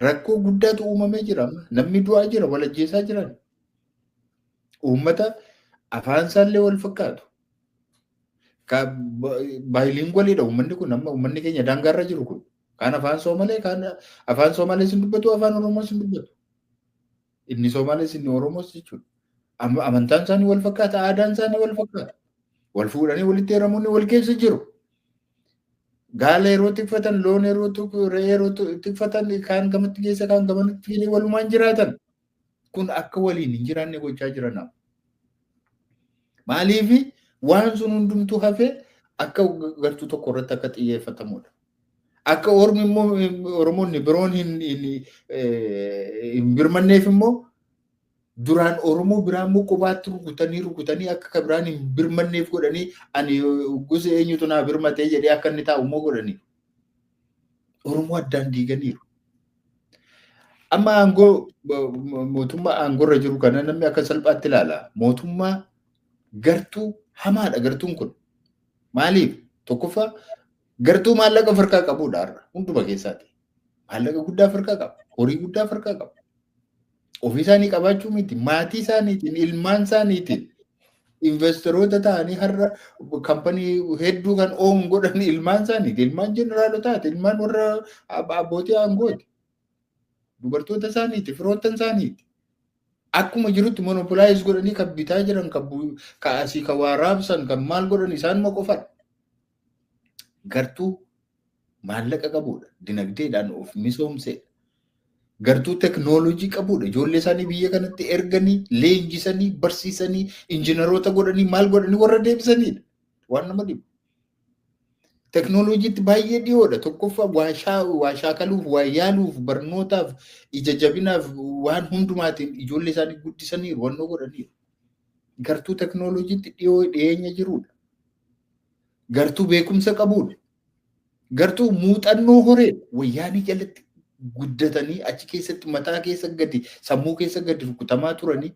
Rakkoo guddaatu uumamee jira. Namni du'aa jira, wal ajjeesaa jiran. Uummata afaan isaallee wal fakkaatu. Baayiliingwaliidha uummanni kun amma uummanni keenya daangaarra jiru kun. Kaan afaan Somaalee, kaan afaan Somaalee sin dubbatu, afaan Oromoo sin dubbatu. Inni Somaalee inni Oromoos jechuudha. Amantaan isaanii wal fakkaata, aadaan isaanii wal fakkaata. Wal fuudhanii walitti heeramuun wal keessa jiru. Gaala yeroo tikfatan, loon yeroo tikfatan, kaan gamatti keessa, kaan gamatti walumaan jiraatan. Kun akka waliin hin jiraanne gochaa jiran. Maaliif waan sun hundumtuu hafee akka gartuu tokko irratti akka xiyyeeffatamudha. Akka Oromoonni biroon hin birmanneef immoo duraan Oromoo biraa immoo qubaatti rukutanii akka kabiraan hin birmanneef godhanii ani gosa eenyutu naa birmatee jedhee akka inni taa'u immoo godhanii Oromoo addaan diiganiiru. Amma aangoo mootummaa aangoorra jiru kana namni akka salphaatti ilaala. Mootummaa gartuu hamaadha gartuun kun. Maaliif? Tokkoffaa gartuu maallaqa farkaa qabudha har'a hunduma keessaati. Maallaqa guddaa farkaa qaba. Horii guddaa farkaa qaba. Ofii isaanii qabaachuu miti. Maatii isaaniitiin, ilmaan isaaniitiin investoroota ta'anii har'a kaampanii hedduu kan oomu godhan ilmaan isaaniiti. Ilmaan jeneraalotaati. Ilmaan warra abbootii aangooti. Dubartoota isaaniiti. Firoottan isaaniiti. Akkuma jirutti monopolize godhanii kan bitaa jiran, kan asii kan waa raabsan, kan maal godhan isaanuma qofadha. Gartuu maallaqa qabudha. Dinagdeedhaan of misoomsedha. Gartuu teknoolojii qabudha. Ijoollee isaanii biyya kanatti erganii, leenjisanii, barsiisanii, injiinaroota godhanii, maal godhanii warra deebisanidha. Waan nama dhibu. Teknoolojiitti baay'ee dhiyoodha. Tokkoffaa waa shaakaluuf, waa yaaluuf, barnootaaf, ija jabinaaf waan hundumaatiin ijoollee isaanii guddisaniiru, wannoo godhaniiru. Gartuu teknoolojiitti dhiyeenya jirudha. Gartuu beekumsa qabudha. Gartuu muuxannoo horeedha. Wayyaanii jalatti guddatanii achi keessatti mataa keessa gadi, sammuu keessa gadi rukutamaa turanii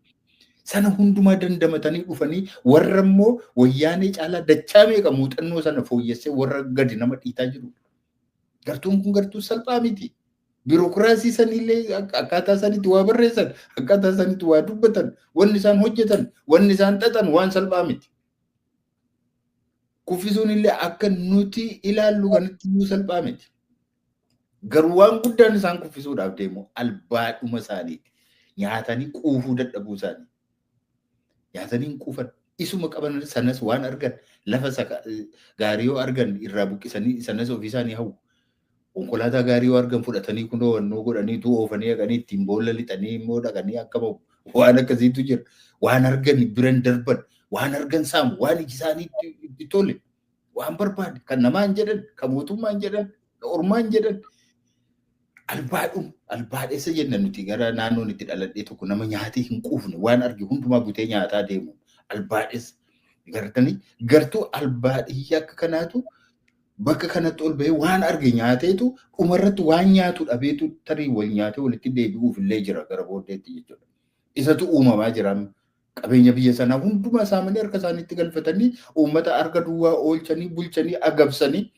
sana hundumaa dandamatanii dhufanii warra immoo wayyaanee caalaa dachaa meeqa muuxannoo sana fooyyessee warra gadi nama dhiitaa jirudha. Gartuun kun gartuu salphaa miti. Biirokiraasii sanillee akkaataa sanitti waa barreessan, akkaataa sanitti waa dubbatan, wanni isaan hojjetan, wanni isaan xaxan waan salphaa miti. Kuffisuun illee akka nuti ilaallu kanatti iyyuu salphaa miti. Garuu waan guddaan isaan kuffisuudhaaf deemu albaadhuma isaaniiti. Nyaatanii quufuu dadhabuu isaanii. Nyaatanii hin quufan. Isuma qaban sanas waan argan lafa gaarii yoo argan irraa buqqisanii sanas ofii isaanii hawwu. Konkolaataa gaarii yoo argan fudhatanii kunoo wannoo godhaniitu oofanii dhaqanii ittiin boolla lixanii immoo dhaqanii akka bahu waan akkasiitu jira. Waan argan biran darban, waan argan saamu, waan iji isaanii itti tole, waan barbaade kan namaan jedhan, kan mootummaan jedhan, kan ormaan jedhan. Albaadheessa jenna nuti gara naannoon itti dhaladhee tokko nama nyaatee hin quufne waan arge hundumaa butee nyaataa deemu. Albaadheessa gartanii gartuu albaadhiyyaa akka kanaatu bakka kanatti ol bahee waan arge nyaateetu dhumarratti waan nyaatu dhabeetu tarii wal nyaatee walitti deebi'uuf illee jira gara booddeetti jechuudha. Isatu uumamaa jira. Qabeenya biyya sanaa hundumaa saamanii harka isaaniitti galfatanii uummata harka duwwaa oolchanii bulchanii agabsanii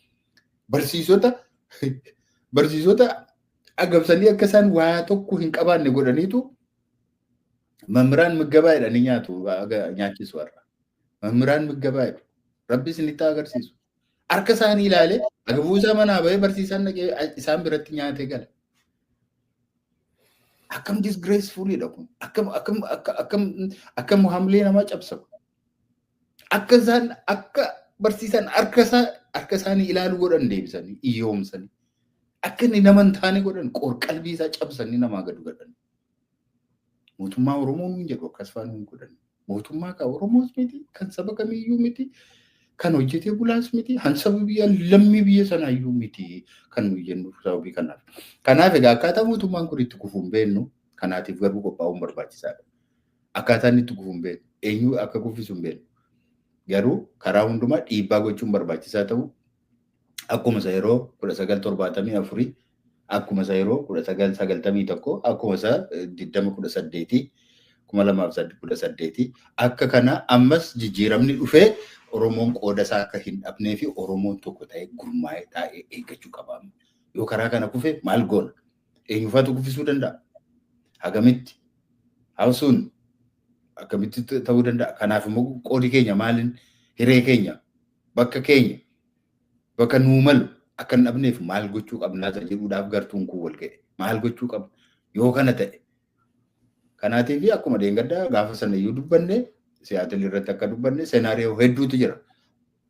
barsiisota agabsanii akka isaan waa tokko hin qabaanne godhaniitu mamiraan miggabaa jedhanii nyaachisu har'a. Mamiraan miggabaa jedhu rabbi isinitti agarsiisu. Harka isaanii ilaalee agabuu isaa manaa bahee barsiisaan dhaqee isaan biratti nyaatee gala. Akkam disgracefulidha kun. Akkam hamlee namaa cabsa. Akka barsiisan harka isaanii ilaaluu godhan deebisanii iyyoomsanii. Akka inni nama hin taane godhan qalbii isaa cabsanii namaa gadu godhan. Mootummaa Oromoo nuun jedhu akkas faana hin godhan. Mootummaa kan Oromoos miti, kan saba kamiiyyuu miti, kan hojjetee bulaas miti, hansaba lammii biyya sanaayyuu miti kan nuyi jennu sababii kanaaf. Kanaaf egaa akkaataa mootummaan kun itti kufuu hin beeknu kanaatiif garuu qophaa'uun barbaachisaadha. Akkaataa inni itti kufuu hin beeknu eenyu akka kuffisu hin beeknu. Garuu karaa hundumaa dhiibbaa gochuun barbaachisaa ta'u akkuma isa yeroo 1974 akkuma isa yeroo 1991 akkuma isa 2018 2018 akka kana ammas jijjiiramni dhufee Oromoon qooda isaa akka hin dhabnee fi Oromoon tokko ta'ee gurmaa'ee taa'ee eeggachuu qaba. Yoo karaa kana kufe maal goona? Eenyufaatu kuffisuu danda'a? Hagamitti? Hawsuun akkamitti ta'uu danda'a? Kanaaf immoo qoodi keenya maaliin hiree keenya bakka keenya bakka nuu malu akka hin dhabneef maal gochuu qabnaa jedhuudhaaf gartuun kun wal ga'e. Maal gochuu qabna? Yoo kana ta'e. Kanaatiif akkuma deengaddaa gaafa sana iyyuu dubbanne Siyaatil irratti akka dubbanne seenaariyoo hedduutu jira.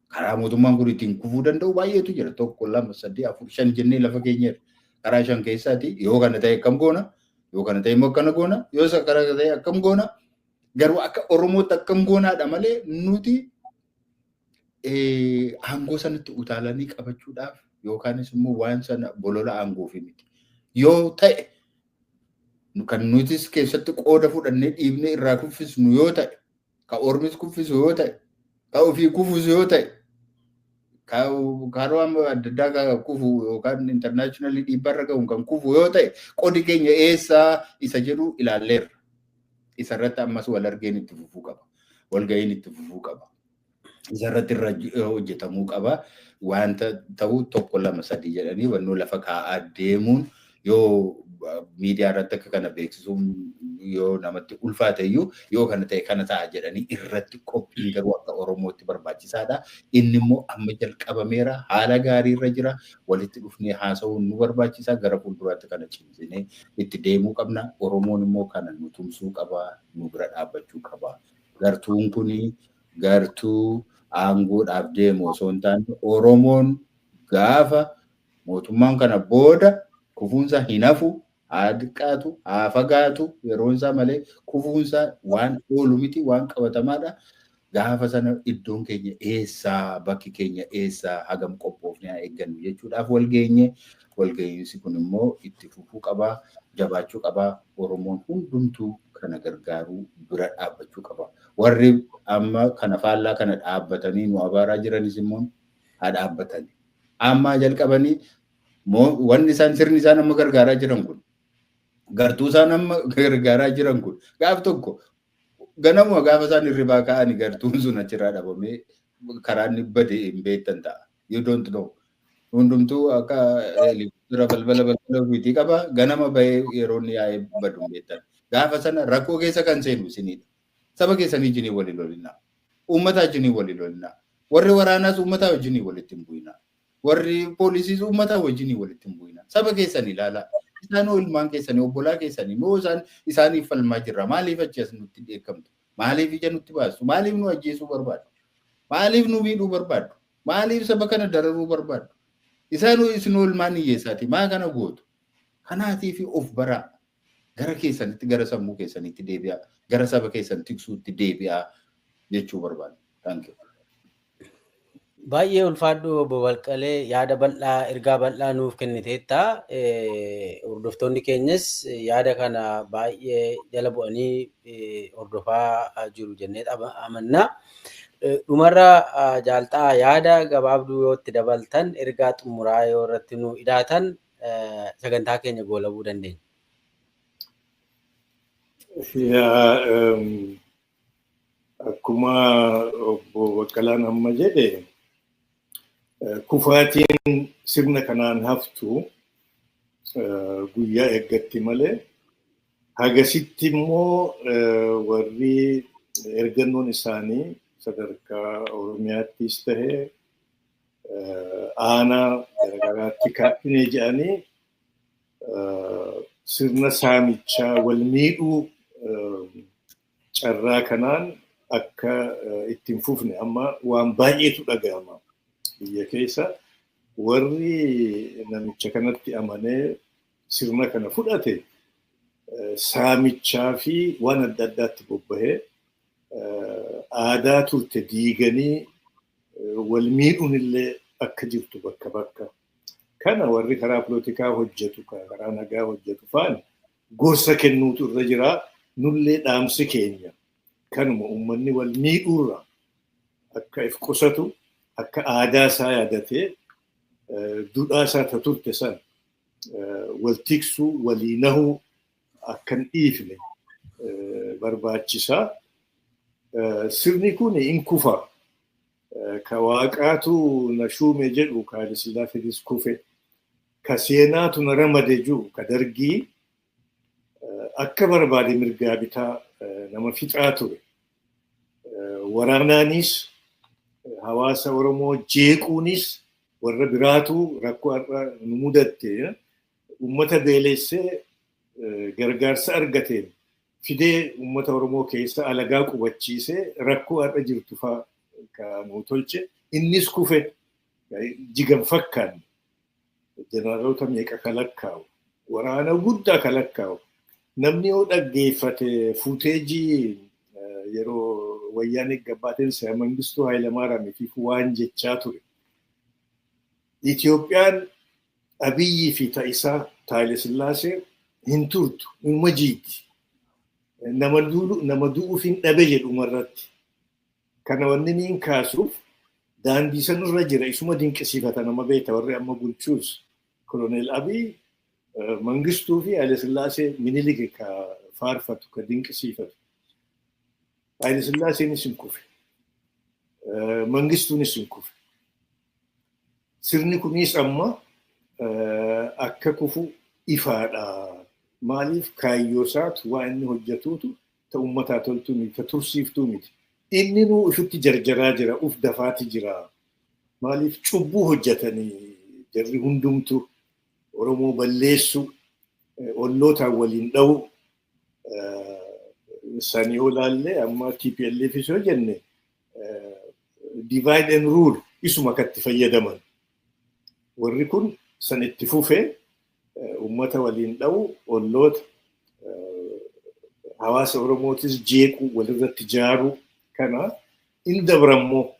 Karaa mootummaan kun ittiin kufuu danda'u baay'eetu jira. 1, 2, 3, 4, 5 jennee lafa keenyarra. Karaa 5 keessaati yoo kana ta'e akkam goona? Yoo kana ta'e immoo akkana goona? Yoo isa kana ta'e akkam goona? Garuu akka Oromootti akkam goonaadha malee nuti aangoo sanatti utaalanii qabachuudhaaf yookaanis immoo waan sana bolola aangoofi miti. Yoo ta'e kan nutis keessatti qooda fudhannee dhiibnee irraa kuffisnu yoo ta'e, ka ormis kuffisu yoo ta'e, ka ofii kuffisu yoo ta'e, kaaroo amma adda addaa kan kufu yookaan internationally dhiibbarra ga'uun kan kufu yoo ta'e, qoodi keenya eessaa isa jedhu ilaalleerra. Isarratti ammas wal argeen itti fufuu qaba. Walga'iin itti fufuu qaba. Isarratti irra hojjetamuu qaba. Wanta ta'u tokko lama sadii jedhanii wannoo lafa kaa'aa deemuun yoo miidiyaa irratti akka kana beeksisuun yoo namatti ulfaate iyyuu yoo kana ta'e kana ta'a jedhanii irratti qophiin garuu akka Oromootti barbaachisaadha. Inni immoo amma jalqabameera, haala gaarii irra jira. Walitti dhufnee haasa'uun nu barbaachisa. Gara fuulduraatti kana cimsinee itti deemuu qabna. Oromoon immoo kana nu tumsuu qaba, nu bira dhaabbachuu qaba. Gartuun kuni gartuu aangoodhaaf deemu osoo hin taane Oromoon gaafa mootummaan kana booda kufuunsa hin hafu, haa xiqqaatu, haa fagaatu, yeroon isaa malee kufuunsa waan oolu miti, waan qabatamaadha. Gaafa sana iddoon keenya eessaa, bakki keenya eessaa, hagam qophoofnee haa eeggannu jechuudhaaf walga'iinsi kun immoo itti fufuu qabaa, jabaachuu qabaa. Oromoon hundumtuu kana gargaaruu bira dhaabbachuu qaba. Warri amma kana faallaa kana dhaabbatanii nu abaaraa jiranis immoo haa dhaabbatanii. Amma jalqabanii wanni isaan sirni isaan amma gargaaraa jiran kun, gartuu isaan amma gargaaraa jiran kun gaaf tokko ganamuma gaafa isaan hirribaa ka'anii gartuun sun achirraa dhabamee karaa inni bade hin beektan ta'a. You don't know. Hundumtuu akka balbala ofiitii qaba. Ganama bahee yeroo inni yaa'ee badu hin beektan. Gaafa sana rakkoo keessa kan seenu isinidha. Saba keessanii wajjin walii lolinaa. Uummata wajjin walii lolinaa. Warri waraanaas uummata wajjin walitti hin bu'inaa. Warri poolisiis uummata wajjin walitti hin bu'inaa. Saba keessanii ilaalaa. Isaan ilmaan keessanii obbolaa keessanii moo isaaniif falmaa jirra. Maaliif achi as nutti dheekkamtu? Maaliif ija nutti baastu? Maaliif nu ajjeesuu barbaadu? Maaliif nu miidhuu barbaadu? Maaliif saba kana dararuu barbaadu? Isaan isin ilmaan hiyyeessaati. Maa kana gootu? Kanaatii fi of baraa. Gara keessanitti, gara sammuu keessanitti deebi'aa. Gara saba keessan tiksuutti deebi'aa jechuu barbaadu. Thank you. Baay'ee ulfaadhu obbo Baqqalee yaada bal'aa, ergaa bal'aa nuuf kenniteetta. Hordoftoonni keenyas yaada kana baay'ee jala bu'anii hordofaa jiru jennee amanna. Dhumarra jaaltaa yaada gabaabduu yoo itti dabaltan, ergaa xumuraa yoo irratti nu hidhaatan sagantaa keenya goolabuu dandeenya. Akkuma obbo Baqqalaan amma jedhe, kufaatiin sirna kanaan haftu guyyaa eeggatti malee hagasitti immoo warri ergannoon isaanii sadarkaa Oromiyaattis tahee aanaa garagaraatti kaa'inee jedhanii sirna saamichaa wal miidhuu carraa kanaan akka ittiin fufne amma waan baay'eetu dhaga'ama. Biyya keessa warri namicha kanatti amanee sirna kana fudhate saamichaa fi waan adda addaatti bobbahee aadaa turte diiganii wal miidhuun illee akka jirtu bakka bakka. Kana warri karaa polotikaa hojjetu, karaa nagaa hojjetu faana gorsa kennuutu irra jira. Nullee dhaamsi keenya kanuma uummanni wal miidhuurra akka if qusatu, akka aadaa isaa yaadatee duudhaa isaa turte san wal tiksuu, walii nahuu akka hin dhiifne barbaachisaa. Sirni kun hin kufa. Ka waaqaatu na shuume jedhu ka Haile Sillaaseenis kufe. Ka seenaatu na ramade jiru ka Dargii akka barbaade mirgaa bitaa nama fixaa ture. Waraanaanis hawaasa Oromoo jeequunis warra biraatu rakkoo har'a nu mudatte uummata beelessee gargaarsa argateen fidee uummata Oromoo keessa alagaa qubachiisee rakkoo har'a jirtu fa'aa kan nu tolche. Innis kufe jigan fakkaan jeneraalota meeqa kalakkaa'u, waraana guddaa kalakkaa'u. Namni yoo dhaggeeffate fuuteejii yeroo wayyaanee gabbaateen Sir Mangistuu Hayilamaariyaamiif waan jechaa ture. Itoophiyaan Abiyyii fi ta'isaa Haile Sillaasee hin turtu uma jiiti. Nama du'uuf hin dhabe jedhu marratti. Kana wanni niin kaasuuf daandii sanirra jira isuma dinqisiifata nama beekta warri amma bulchuus Koloneel Abiy Mangistuu fi Haile Sillaasee Minilik ka faarfatu ka dinqisiifatu. Haile Sillaaseenis hin kufe. Mangistuunis hin kufe. Sirni kunis amma akka kufu ifaadha. Maaliif kaayyoo isaatu waa inni hojjetuutu ta uummataa toltuu miti, ta tursiiftuu miti. Inni nuu ifitti jarjaraa jira, uf dafaati jira. Maaliif cubbuu hojjetanii jarri hundumtu Oromoo balleessu, ollootaan waliin dha'u, sani yoo laalle amma TPLF yoo jenne divide and rule isuma katti fayyadaman. Warri kun san itti fufee ummata waliin dha'u, olloota hawaasa Oromootis jeequ, walirratti jaaru kana inni dabrammoo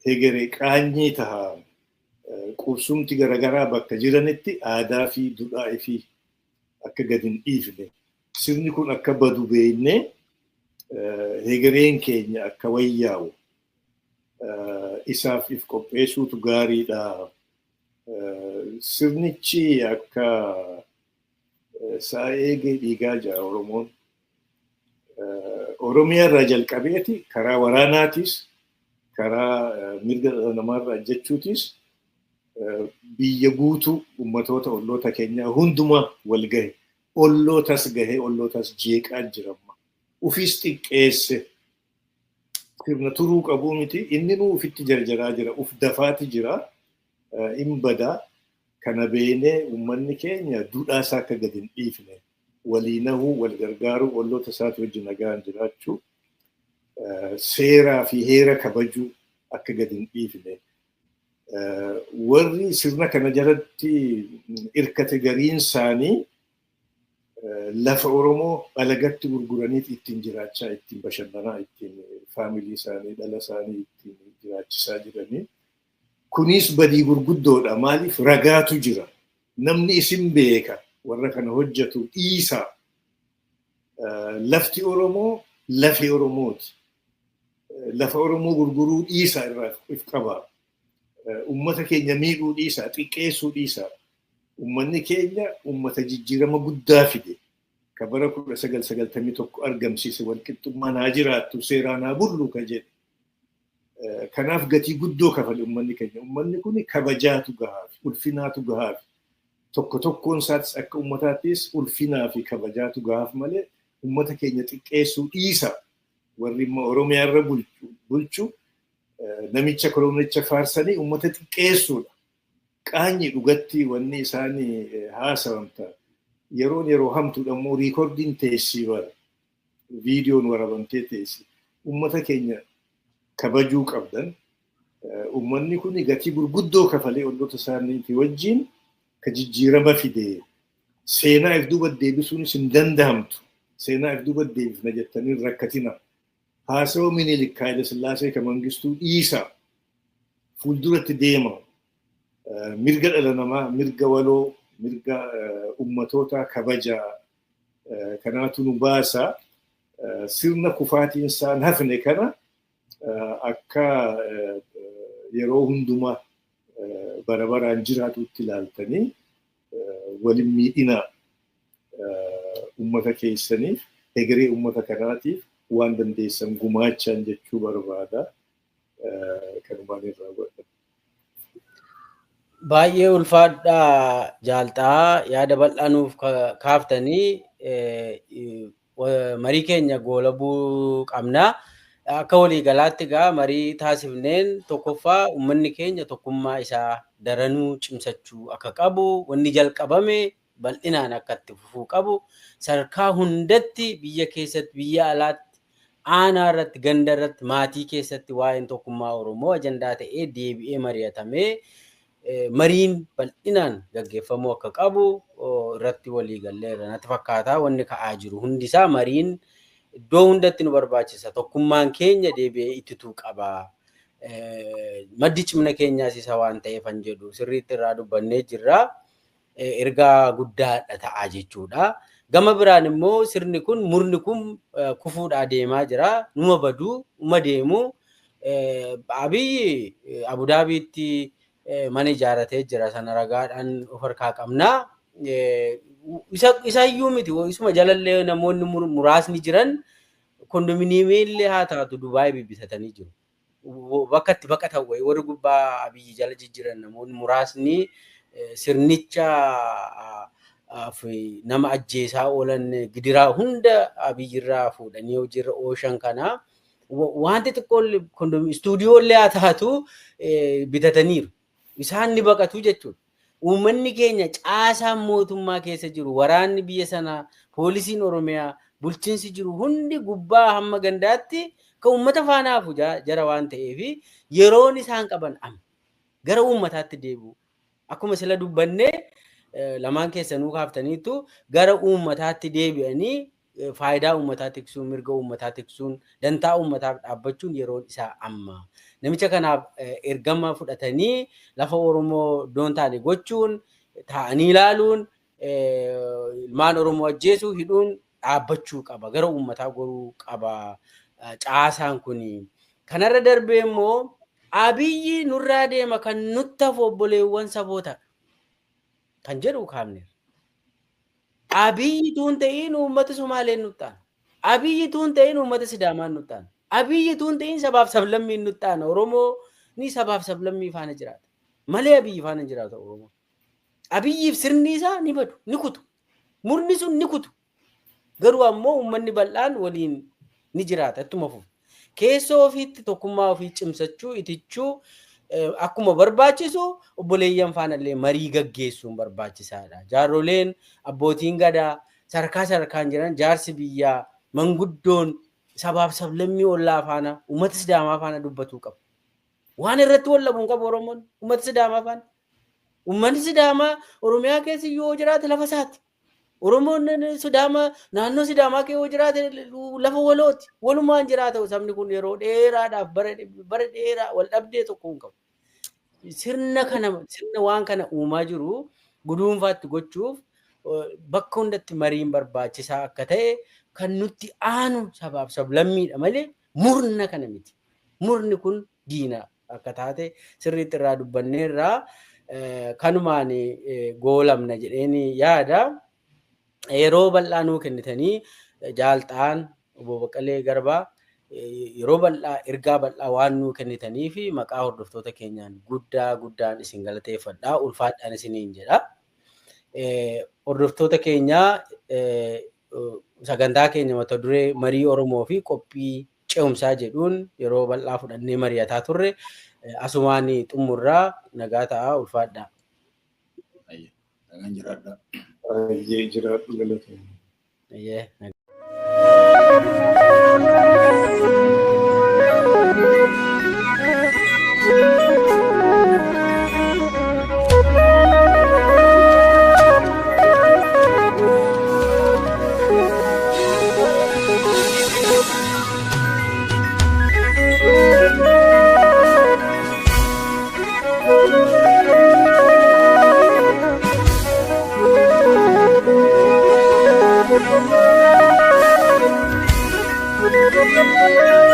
hegeree qaanyii tahaa qubsumti garagaraa bakka jiranitti aadaa fi duudhaa fi akka gadi hin dhiifne. Sirni kun akka badu beeknee hegereen keenya akka wayyaa'u isaaf if qopheessuutu gaariidha. Sirnichi akka saa eegee dhiigaa jira Oromoon. Oromiyaa irraa jalqabeeti karaa waraanaatis, karaa mirga namaarraa jechuutis biyya guutuu ummatoota olloota keenyaa hundumaa wal gahe. Ollootas gahe, ollootas jeeqaa jiramma. Ufis xiqqeesse. Sirna turuu qabuu miti. Inni nuu ufitti jarjaraa jira, uf dafaati jira. In badaa kana beenee uummanni keenya duudhaa isaa akka gadi hin dhiifne. Walii nahuu, wal gargaaruu, olloota isaati wajjin nagaan jiraachuu, seeraa fi heera kabajuu akka gadi hin dhiifne. Warri sirna kana jalatti irkate gariin isaanii lafa Oromoo alagatti gurguraniit ittiin jiraachaa, ittiin bashannanaa, ittiin faamilii isaanii, dhala isaanii ittiin jiraachisaa jiranii. Kunis badii gurguddoodha. Maaliif ragaatu jira. Namni isin beeka warra kana hojjetu dhiisaa. Lafti Oromoo lafee Oromooti. Lafa Oromoo gurguruu dhiisaa irraa if qabaa. Ummata keenya miidhuu dhiisaa, xiqqeessuu dhiisaa. Ummanni keenya ummata jijjiirama guddaa fide. Ka bara 1991 argamsiise walqixxummaan haa jiraattu, seeraan haa bullu ka jedhe. Kanaaf gatii guddoo kafale ummanni keenya. Ummanni kun kabajaatu gahaaf, ulfinaatu gahaaf. Tokko tokkoon isaatis akka ummataattis ulfinaa fi kabajaatu gahaaf malee ummata keenya xiqqeessuu dhiisa. Warri immoo Oromiyaa irra bulchu namicha kolonicha faarsanii ummata xiqqeessuudha. Qaanyi dhugatti wanni isaanii haasawamta. Yeroo hamtuudha immoo riikordiin teessii bara. Viidiyoon warabamtee teessi. Ummata keenya kabajuu qabdan. Ummanni kun gatii gurguddoo kafalee olloota isaaniitii wajjin ka jijjiirama fide. Seenaa if duuba deebisuunis hin danda'amtu. Seenaa if duuba deebifna jettanii rakkatina. Haasawaa Minilik Haile Sillaasee ka Mangistuu dhiisaa. Fuulduratti deema. Mirga dhala namaa, mirga waloo, mirga ummatoota kabajaa kanaatu nu baasa. Sirna kufaatiin isaan hafne kana akka yeroo hundumaa barabaraan jiraatutti ilaaltanii walin miidhina ummata keessaniif, hegeree ummata kanaatiif waan dandeessan gumaachaan jechuu barbaada. Kanumaan irraa godha. Baay'ee ulfaadhaa jaaltaa yaada bal'aa nuuf kaaftanii marii keenya goolabuu qabna. Akka waliigalaatti egaa marii taasifneen tokkoffaa uummanni keenya tokkummaa isaa daranuu cimsachuu akka qabu, wanni jalqabame bal'inaan akka itti fufuu qabu, sadarkaa hundatti biyya keessatti, biyya alaatti, aanaa irratti, ganda irratti, maatii keessatti waa'een tokkummaa Oromoo ajandaa ta'ee deebi'ee mari'atamee mariin bal'inaan gaggeeffamuu akka qabu irratti waliigalleerra natti fakkaata. Wanni ka'aa jiru hundisaa mariin iddoo hundatti nu barbaachisa. Tokkummaan keenya deebi'ee ittituu qaba. Maddi cimna keenyaas isa waan ta'eefan jedhu sirriitti irraa dubbannee jirra. ergaa guddaadha ta'a jechuudha. Gama biraan immoo sirni kun murni kun kufuudhaa deemaa jira. Numa baduu, numa deemu. Abiyyi Abudaabiitti mana ijaarratee jira. Sana ragaadhaan of harkaa qabna. Isa iyyuu miti. Isuma jalallee namoonni muraasni jiran kondominiyeemillee haa taatu Dubaay bibbisatanii jiru. Bakka itti baqatan wayii warri gubbaa Abiyyi jala jijjiiran namoonni muraasni sirnicha nama ajjeesaa oolan gidiraa hunda Abiyyirraa fuudhanii hojiirra ooshan kana wanti xiqqoon istuudiyoollee haa taatu bitataniiru. Isaan ni baqatu jechuudha. Uummanni keenya caasaan mootummaa keessa jiru, waraanni biyya sanaa, poolisiin Oromiyaa, bulchiinsi jiru hundi gubbaa hamma gandaatti kan uummata faana hafu jara waan ta'eef yeroon isaan qaban amma gara uummataatti deebi'u. Akkuma sila dubbannee lamaan keessanuu kaaftaniitu gara uummataatti deebi'anii faayidaa uummataa tiksuun, mirga uummataa tiksuun, dantaa uummataaf dhaabbachuun yeroon isaa amma. Namicha kanaaf ergama fudhatanii lafa Oromoo doon taane gochuun, taa'anii ilaaluun, ilmaan Oromoo ajjeesuu, hidhuun dhaabbachuu qaba. Gara uummataa goruu qaba. Caasaan kuni. Kanarra darbee immoo Abiyyi nurraa deema kan nutti hafu obboleewwan saboota kan jedhu kaafne. Abiyyi tuun ta'in uummata Somaaleen nutti aana. Abiyyi tuun ta'in uummata Sidaamaan nutti aana. Abiyyi tuun ta'in sabaaf sablammiin nutti aana. Oromoo ni sabaaf sablammii faana jiraata. Malee Abiyyi faana jiraata Oromoo. Abiyyiif sirni isaa ni badu, ni kutu. Murni sun ni kutu. Garuu ammoo uummanni bal'aan waliin ni jiraata ittuma fufu. Keessoo ofiitti tokkummaa ofii cimsachuu, itichuu akkuma barbaachisu obboleeyyan faanallee marii gaggeessuun barbaachisaadha. Jaarroleen abbootiin gadaa sarkaan jiran jaarsi biyyaa manguddoon sabaaf sablammii ollaa faana uummata Sidaamaa faana dubbatuu qabu. Waan irratti wallabuun qabu Oromoon uummata Sidaamaa faana. Uummanni Sidaamaa Oromiyaa keessa yoo jiraate lafa isaati. Oromoon Sidaamaa naannoo Sidaamaa keessa yoo jiraate lafa walooti. Walumaan jiraata sabni kun yeroo dheeraadhaaf bara dheeraa wal dhabdee tokko hin qabu. Sirna waan kana uumaa jiru guduunfaatti gochuuf bakka hundatti mariin barbaachisaa akka ta'e kan nutti aanu sabaaf sablammiidha malee murna kana miti. Murni kun diina akka taate sirriitti irraa dubbanneerraa kanumaan goolamna jedheeni yaada. Yeroo bal'aa nuu kennitanii jaaltaan obbo Baqqalee Garbaa yeroo bal'aa ergaa bal'aa waan nuu kennitanii fi maqaa hordoftoota keenyaan guddaan isin galateeffadhaa ulfaadhaan isiniin jedha. Hordoftoota keenyaa sagantaa keenya mata duree marii Oromoo fi qophii ce'umsaa jedhuun yeroo bal'aa fudhannee mari'ataa turre asumaan xumurraa nagaa ta'aa ulfaadhaa. Nagaan jiraadhaa. Jiraadhu galatoomna. Thank you.